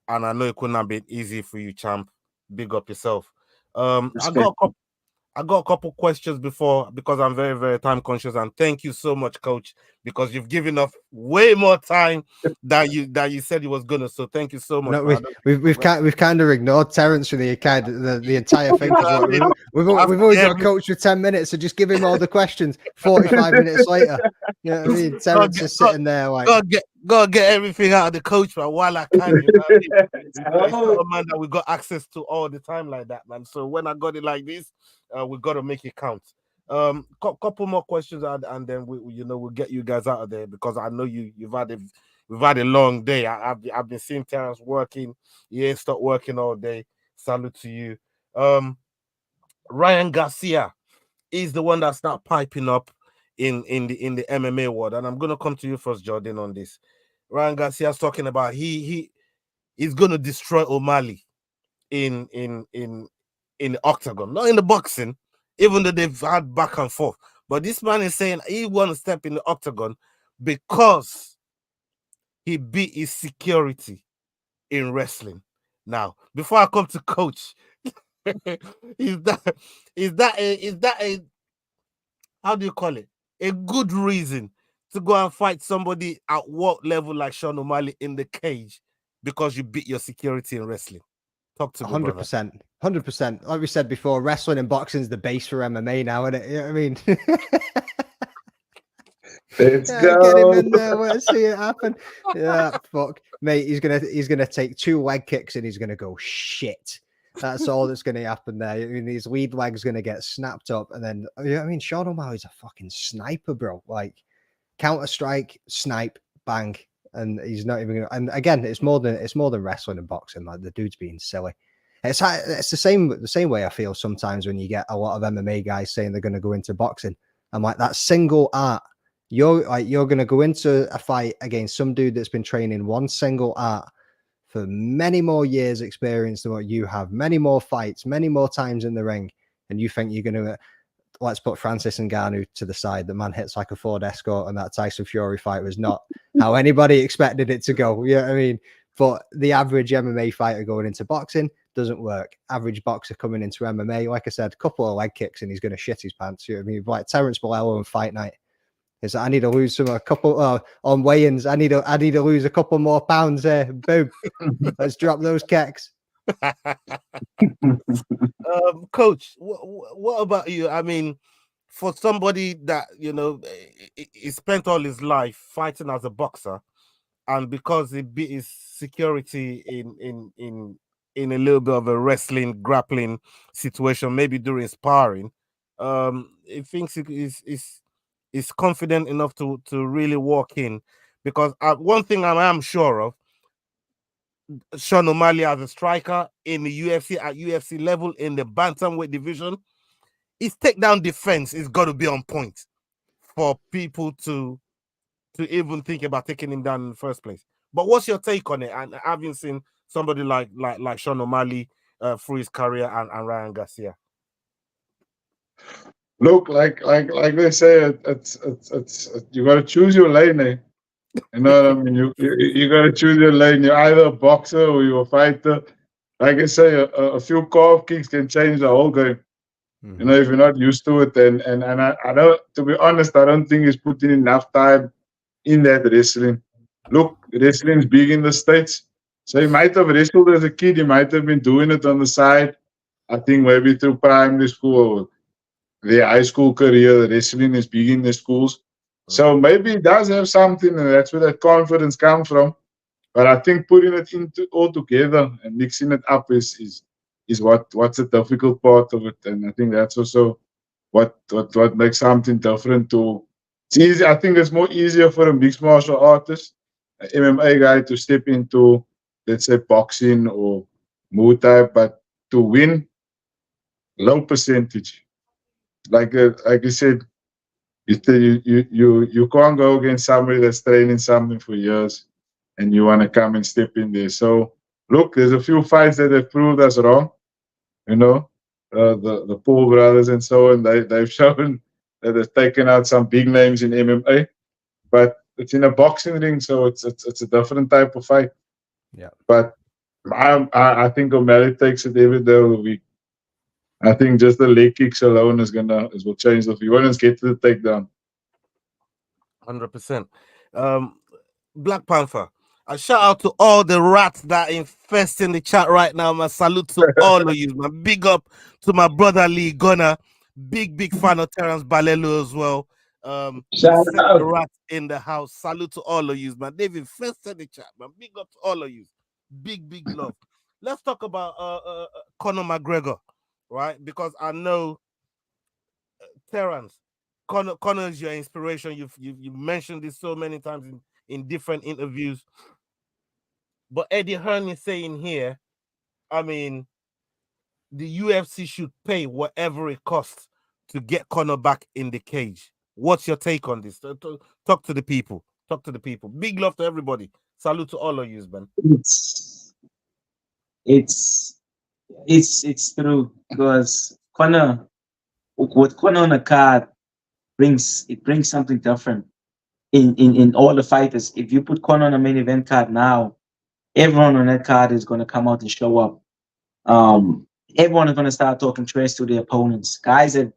and I know it couldn't have been easy for you, champ. Big up yourself. I got a couple questions before, because I'm very, very time conscious, and thank you so much, Coach, because you've given us way more time than you said you was gonna. So thank you so much. No, we've kind of ignored Terence for the entire thing. We've only got a coach with 10 minutes, so just give him all the questions. 45 minutes later, you know what I mean? Terence is sitting there like, gotta get everything out of the coach, man, while I can. You know what I mean? It's not a man that we got access to all the time like that, man. So when I got it like this, we got to make it count. Couple more questions, and then we'll get you guys out of there, because I know we've had a long day. I've been seeing Terence working. He ain't stopped working all day. Salute to you. Ryan Garcia is the one that's not piping up in the MMA world, and I'm gonna come to you first, Jordan, on this. Ryan Garcia's talking about he's gonna destroy O'Malley in the octagon, not in the boxing, even though they've had back and forth. But this man is saying he want to step in the octagon because he beat his security in wrestling. Now, before I come to Coach, is that a how do you call it? A good reason to go and fight somebody at what level like Sean O'Malley in the cage because you beat your security in wrestling? Talk to me, 100%. 100%. Like we said before, wrestling and boxing is the base for MMA now, isn't it? You know what I mean? Let's Yeah, get him in go. there. Let's see it happen. Yeah, fuck, mate. He's gonna take 2 leg kicks and he's gonna go shit. That's all that's gonna happen there. I mean, his lead leg's gonna get snapped up, and then you know what I mean, Sean O'Malley's a fucking sniper, bro. Like counter strike, snipe, bang, and he's not even gonna. And again, it's more than wrestling and boxing. Like the dude's being silly. It's the same way I feel sometimes when you get a lot of MMA guys saying they're gonna go into boxing. I'm like, that single art. You're going to go into a fight against some dude that's been training one single art for many more years experience than what you have, many more fights, many more times in the ring, and you think you're going to let's put Francis Ngannou to the side. The man hits like a Ford Escort, and that Tyson Fury fight was not how anybody expected it to go. You know what I mean? But the average MMA fighter going into boxing doesn't work. Average boxer coming into MMA, like I said, a couple of leg kicks and he's going to shit his pants. You know what I mean? Like Terence Balelo on Fight Night. Is I need to lose a couple on weigh-ins. I need to lose a couple more pounds there. Boom. Let's drop those kecks. Coach, what about you? I mean, for somebody that he spent all his life fighting as a boxer, and because he beat his security in a little bit of a wrestling grappling situation, maybe during sparring, he thinks is confident enough to really walk in, because one thing I am sure of, Sean O'Malley as a striker in the UFC at UFC level in the bantamweight division, his takedown defense is got to be on point for people to even think about taking him down in the first place. But what's your take on it? And having seen somebody like Sean O'Malley through his career and Ryan Garcia. Look, like they say, it's you got to choose your lane. Eh? You know what I mean? You got to choose your lane. You're either a boxer or you're a fighter. Like I say, a few calf kicks can change the whole game. You know, if you're not used to it, and I don't. To be honest, I don't think he's putting enough time in that wrestling. Look, wrestling's big in the States, so he might have wrestled as a kid. He might have been doing it on the side. I think maybe through primary school or their high school career, the wrestling is big in the schools. So maybe it does have something, and that's where that confidence comes from. But I think putting it into all together and mixing it up is what's the difficult part of it. And I think that's also what makes something different to. It's easy. I think it's more easier for a mixed martial artist, an MMA guy, to step into, let's say, boxing or Muay Thai, but to win, low percentage. Like you said, you can't go against somebody that's training something for years, and you want to come and step in there. So look, there's a few fights that have proved us wrong. You know, the Paul brothers and so on. They've shown that they've taken out some big names in MMA, but it's in a boxing ring, so it's a different type of fight. Yeah. But I think O'Malley takes it every day of the week. I think just the leg kicks alone will change the view. Let's get to the takedown. 100%. Black Panther. A shout out to all the rats that infest in the chat right now. My salute to all of you. My big up to my brother Lee Gunner. Big fan of Terence Balelo as well. Shout out. The rats in the house. Salute to all of you, man. They've infested the chat, man. Big up to all of you. Big love. Let's talk about Conor McGregor, right? Because I know Terence, Conor is your inspiration. You've mentioned this so many times in different interviews. But Eddie Hearn is saying here, I mean, the UFC should pay whatever it costs to get Conor back in the cage. What's your take on this? Talk to the people. Talk to the people. Big love to everybody. Salute to all of you, man. It's true, because Conor, with Conor on the card, brings something different in all the fighters. If you put Conor on a main event card now, everyone on that card is going to come out and show up. Everyone is going to start talking trash to their opponents. Guys that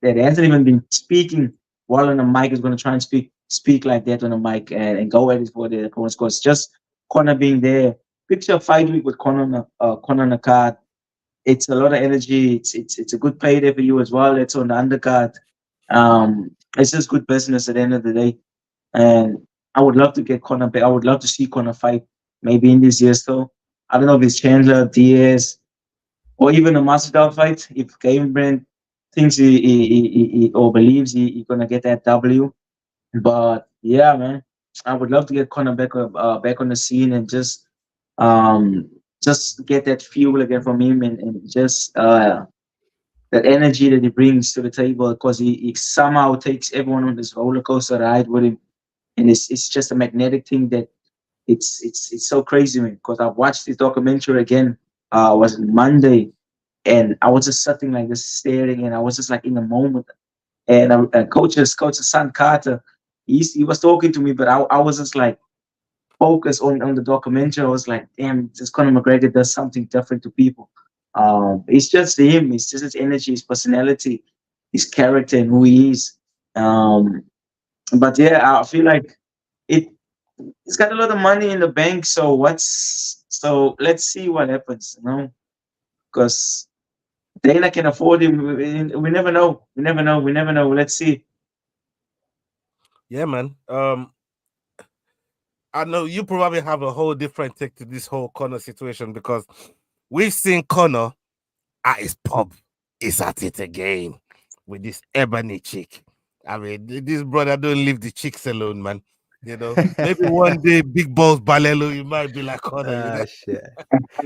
hasn't even been speaking while on the mic is going to try and speak like that on the mic and go at it for their opponents. Because just Conor being there, picture a fight week with Conor on the card. It's a lot of energy. It's a good payday for you as well. It's on the undercard. it's just good business at the end of the day. And I would love to get Conor back. I would love to see Conor fight maybe in this year still. I don't know if it's Chandler, Diaz, or even a Masvidal fight. If Gamebred thinks or believes he's gonna get that W, but yeah, man, I would love to get Conor back on the scene and just get that fuel again from him and just that energy that he brings to the table because he somehow takes everyone on this roller coaster ride with him, and it's just a magnetic thing that it's so crazy, man. Because I watched this documentary again. Was it Monday, and I was just sitting like this staring, and I was just like in the moment. And coach's son Carter, he was talking to me, but I was just like focused on the documentary. I was like, damn, this Conor McGregor does something different to people. It's just him. It's just his energy, his personality, his character, and who he is. But yeah, I feel like it. It's got a lot of money in the bank. So let's see what happens. Because Dana can afford him. We never know. We never know. We never know. Let's see. Yeah, man. I know you probably have a whole different take to this whole Conor situation because we've seen Conor at his pub. He's at it again with this ebony chick. I mean, this brother don't leave the chicks alone, man. Maybe one day, Big Balls Balelo, you might be like Conor. Shit.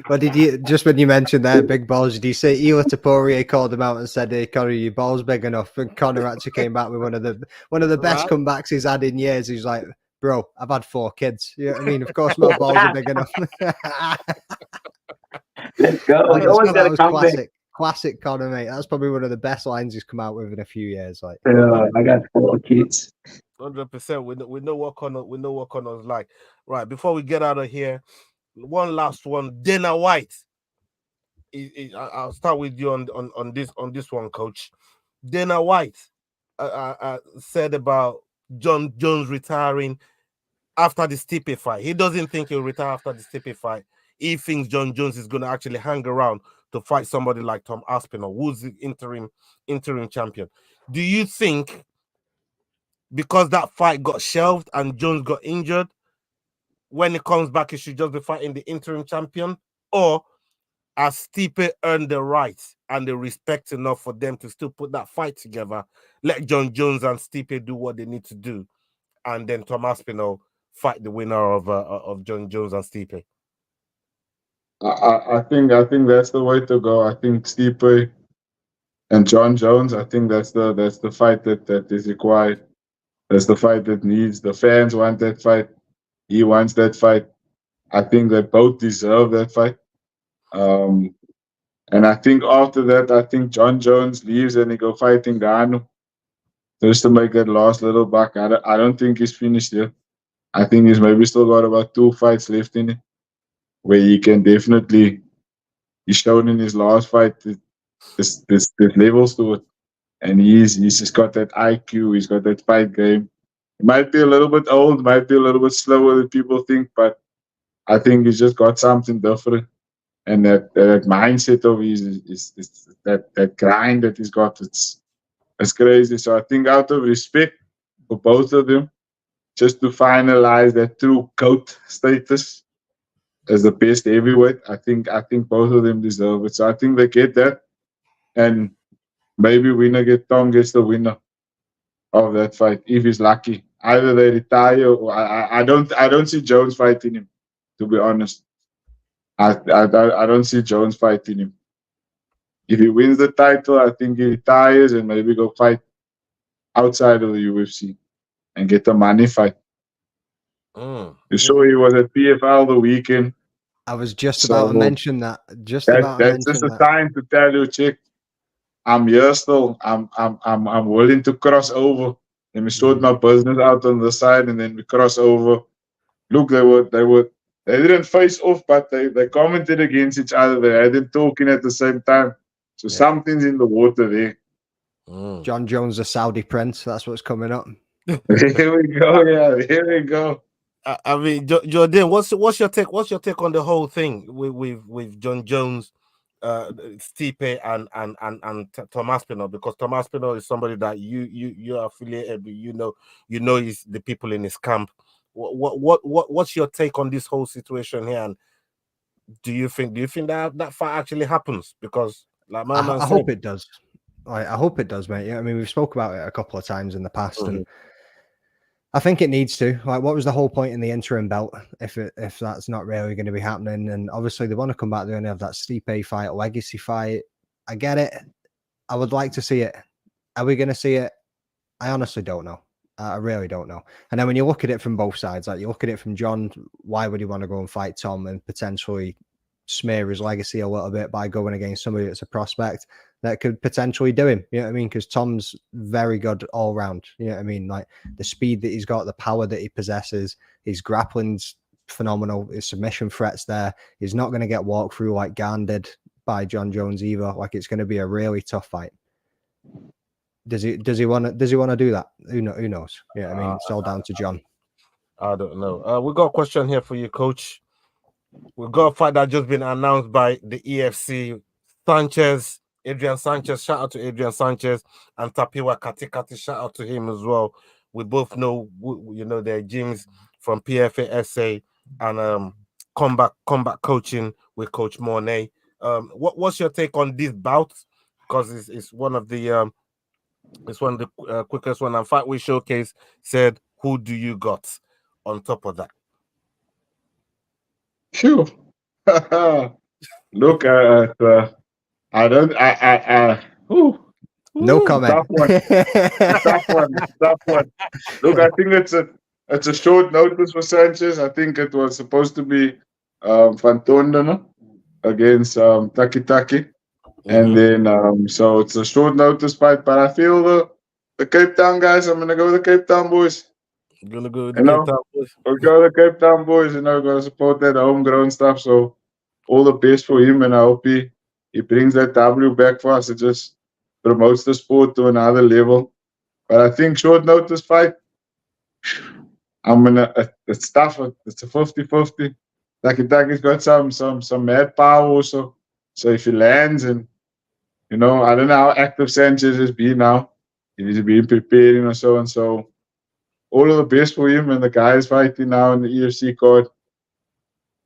But did you just when you mentioned that big balls? Did you say Ela Taporia called him out and said, "Hey, Conor, your balls big enough?" And Conor actually came back with one of the best comebacks he's had in years. He's like, "Bro, I've had 4 kids. You know what I mean? Of course, my balls are big enough." Let's go. I He always got to come back. Classic Conor, mate. That's probably one of the best lines he's come out with in a few years. Like, I got 4 kids. 100%. We know what Connor's like. Right. Before we get out of here, one last one. Dana White. I'll start with you on this one, Coach. Dana White said about John Jones retiring after the Stipe fight. He doesn't think he'll retire after the Stipe fight. He thinks John Jones is going to actually hang around to fight somebody like Tom Aspinall, who's the interim champion. Do you think because that fight got shelved and Jones got injured, when he comes back, he should just be fighting the interim champion? Or has Stipe earned the right and the respect enough for them to still put that fight together, let John Jones and Stipe do what they need to do, and then Tom Aspinall fight the winner of John Jones and Stipe? I think that's the way to go. I think Stipe and John Jones. I think that's the fight that is required. That's the fight that needs. The fans want that fight. He wants that fight. I think they both deserve that fight. And I think after that, I think John Jones leaves and he go fight Ngannou just to make that last little buck. I don't think he's finished yet. I think he's maybe still got about 2 fights left in it, where he can definitely. He's shown in his last fight this levels to it, and he's just got that IQ. He's got that fight game. He might be a little bit old, might be a little bit slower than people think, but I think he's just got something different. And that mindset of his is that grind that he's got, it's crazy. So I think out of respect for both of them, just to finalize that true GOAT status as the best heavyweight, I think both of them deserve it. So I think they get that, and maybe Tom gets the winner of that fight if he's lucky. Either they retire, or I don't see Jones fighting him, to be honest. I don't see Jones fighting him. If he wins the title, I think he retires and maybe go fight outside of the UFC and get a money fight. You saw he was at PFL the weekend. I was just about to mention that. That's just a time to tell you, chick, I'm here still. I'm willing to cross over. Let me sort my business out on the side, and then we cross over. Look, they didn't face off, but they commented against each other. They had them talking at the same time. So something's in the water there. John Jones, the Saudi prince. That's what's coming up. Here we go. Yeah, here we go. I mean, Jordain, what's your take? What's your take on the whole thing with John Jones Stipe and Thomas Pino, because Thomas Pino is somebody that you are affiliated with. You know he's the people in his camp. What's your take on this whole situation here? And do you think that fight actually happens? Because like my man I said, hope it does. I hope it does, mate. Yeah, I mean, we've spoke about it a couple of times in the past, and I think it needs to. Like, what was the whole point in the interim belt if that's not really going to be happening? And obviously, they want to come back. They only have that Stipe fight, legacy fight. I get it. I would like to see it. Are we going to see it? I honestly don't know. I really don't know. And then when you look at it from both sides, like you look at it from John, why would he want to go and fight Tom and potentially smear his legacy a little bit by going against somebody that's a prospect that could potentially do him? You know what I mean? Because Tom's very good all round. You know what I mean? Like the speed that he's got, the power that he possesses, his grappling's phenomenal. His submission threats there. He's not going to get walked through like Garn did by John Jones either. Like it's going to be a really tough fight. Does he want to do that? Who knows? Yeah, I mean, it's all down to John. I don't know. We got a question here for you, Coach. We've got a fight that just been announced by the EFC. Adrian Sanchez. Shout out to Adrian Sanchez and Tapiwa Katikati. Shout out to him as well. We both know, their gyms from PFA SA and combat coaching with Coach Mornay. What's your take on this bout? Because it's one of the quickest one. And Fight Week Showcase said, "Who do you got?" On top of that, Sure. Look, I don't. No comment. Tough one. Tough one. Look, I think it's a short notice for Sanchez. I think it was supposed to be Fantondano against Taki Taki. And then so it's a short notice fight, but I feel the Cape Town guys, I'm gonna go with the Cape Town boys. I'm gonna go with the Cape Town boys. We'll go with the Cape Town boys, gotta support that homegrown stuff. So all the best for him, and I hope he brings that W back for us. It just promotes the sport to another level. But I think short notice fight, it's tough. It's a 50-50. Taki-Taki's got some mad power also. So if he lands, and I don't know how active Sanchez has been now. He's been preparing or so and so. All of the best for him, and the guys fighting now in the EFC card.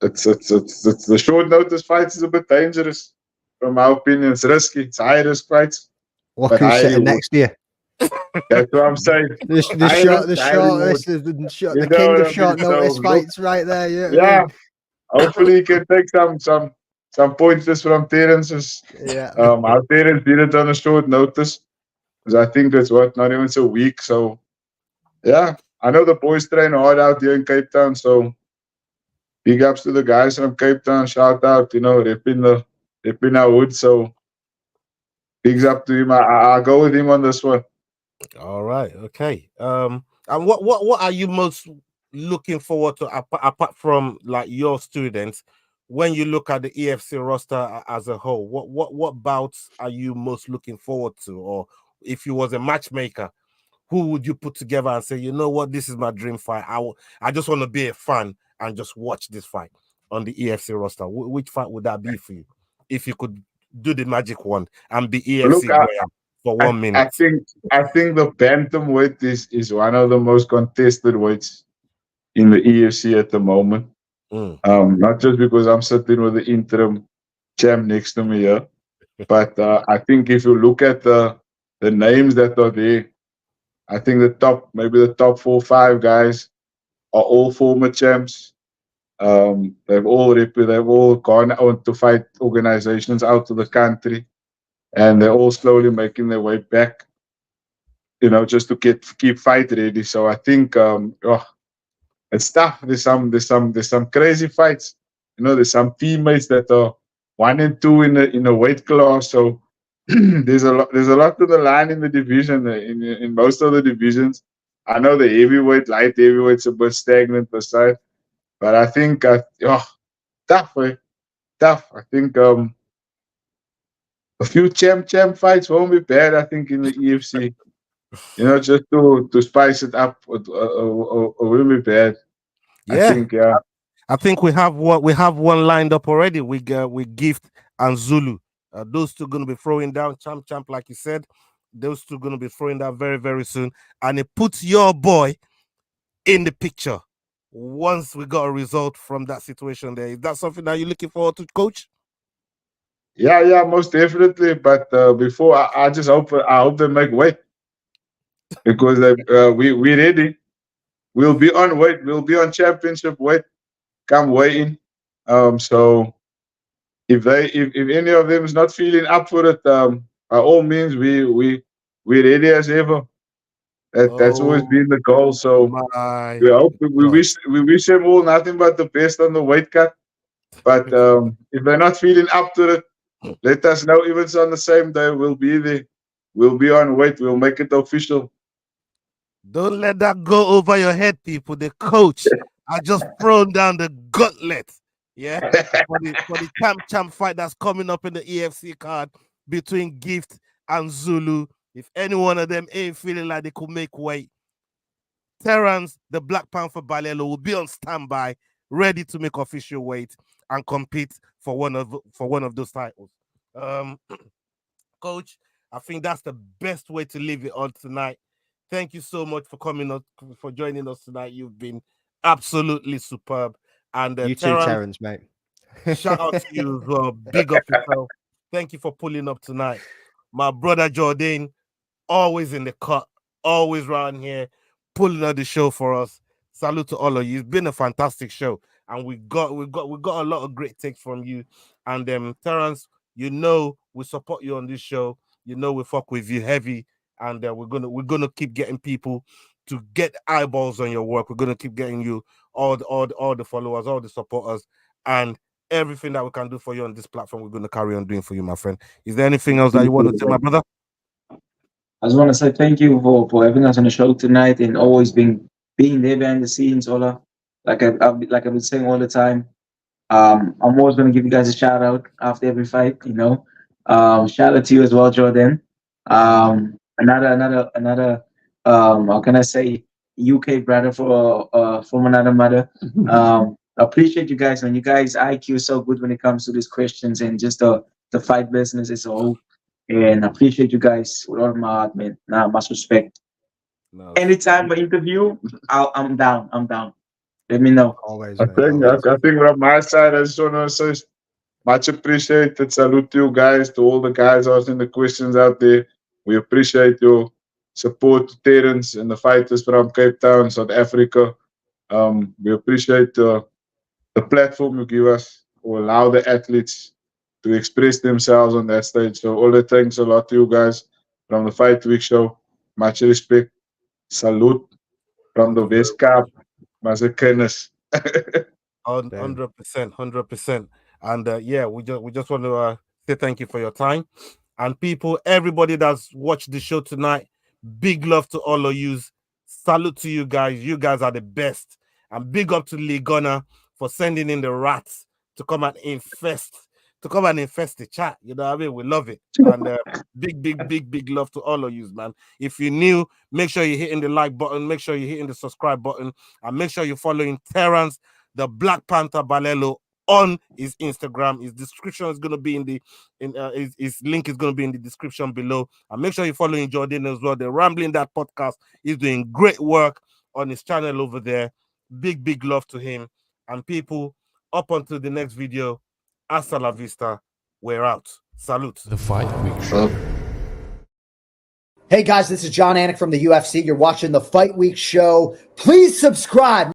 It's the short notice fights is a bit dangerous, from my opinion. It's risky. It's high risk fights. Look who's sitting next to you. That's what I'm saying. The king of short notice fights right there. Yeah. Hopefully he can take some pointers from Terence. Yeah. Our Terence did it on a short notice, because I think it's not even so weak. So yeah, I know the boys train hard out here in Cape Town. So big ups to the guys from Cape Town. Shout out, repping our wood. So bigs up to him. I'll go with him on this one. All right. Okay. And what are you most looking forward to apart from like your students? When you look at the EFC roster as a whole, what bouts are you most looking forward to? Or if you was a matchmaker, who would you put together and say, you know what, this is my dream fight? I just want to be a fan and just watch this fight on the EFC roster. Which fight would that be for you? If you could do the magic wand and be EFC for 1 minute. I think the bantamweight is one of the most contested weights in the EFC at the moment. Not just because I'm sitting with the interim champ next to me here, but I think if you look at the names that are there, I think the top 4 or 5 guys are all former champs. They've all gone on to fight organizations out of the country, and they're all slowly making their way back, just to keep fight ready. So I think it's tough. There's some crazy fights. There's some teammates that are 1 and 2 in a weight class. So there's a lot to the line in the division, in most of the divisions. I know the heavyweight, light heavyweight's a bit stagnant aside, but I think tough. I think a few champ fights won't be bad. I think in the EFC, just to spice it up, won't be bad. Yeah. I think we have one lined up already. We Gift and Zulu. Those two going to be throwing down champ, like you said. Those two going to be throwing down very, very soon. And it puts your boy in the picture once we got a result from that situation there. Is that something that you're looking forward to, Coach? Yeah, most definitely. But before, I just hope they make weight, because we ready. We'll be on weight. We'll be on championship weight. Come waiting. So if any of them is not feeling up for it, by all means, we ready as ever. That's always been the goal. So we hope we wish them all nothing but the best on the weight cut. But if they're not feeling up to it, let us know. Even on the same day, we'll be there. We'll be on weight. We'll make it official. Don't let that go over your head, people. The coach I just thrown down the gauntlet. Yeah, for the champ fight that's coming up in the EFC card between Gift and Zulu. If any one of them ain't feeling like they could make weight, Terence, the Black Panther Balelo, will be on standby, ready to make official weight and compete for one of those titles. Coach, I think that's the best way to leave it on tonight. Thank you so much for coming on, for joining us tonight. You've been absolutely superb. And you too, Terence, mate. Shout out to you as well. Big up yourself. Thank you for pulling up tonight. My brother Jordain, always in the cut, always around here, pulling on the show for us. Salute to all of you. It's been a fantastic show, and we got a lot of great takes from you. And Terence, you know we support you on this show. You know we fuck with you heavy, and we're gonna keep getting people to get eyeballs on your work. We're gonna keep getting you all the followers, all the supporters, and everything that we can do for you on this platform. We're gonna carry on doing for you, my friend. Is there anything else that you want to say, my brother? I just want to say thank you for having us on the show tonight and always being there behind the scenes, Ola. Like I've been saying all the time. I'm always going to give you guys a shout out after every fight. You know, shout out to you as well, Jordan. Another. How can I say? UK brother from another mother. Appreciate you guys, man. You guys' IQ is so good when it comes to these questions and just the fight business as a whole. And I appreciate you guys with all my heart, man. Nah, much respect. No, Anytime for interview, I'm down. Let me know. Always, I man, think from my side, I just want to say much appreciated. Salute to you guys, to all the guys asking the questions out there. We appreciate your support to Terence and the fighters from Cape Town, South Africa. We appreciate the platform you give us, or allow the athletes to express themselves on that stage. So all the thanks a lot to you guys from the Fight Week show. Much respect. Salute from the West Cape. Mas kennis. 100%. And we just want to say thank you for your time. And people, everybody that's watched the show tonight, big love to all of you. Salute to you guys. You guys are the best. And big up to Lee Gunner for sending in the rats to come and infest the chat. You know what I mean? We love it. And big love to all of you, man. If you're new, make sure you're hitting the like button, make sure you're hitting the subscribe button, and make sure you're following Terence, the Black Panther Balelo, on his Instagram. His description is going to be his link is going to be in the description below. And make sure you're following Jordain as well. The Rambling That podcast is doing great work on his channel over there. Big love to him. And people, up until the next video, hasta la vista. We're out. Salute. The Fight Week Show. Hey guys, this is John Anik from the UFC. You're watching the Fight Week Show. Please subscribe.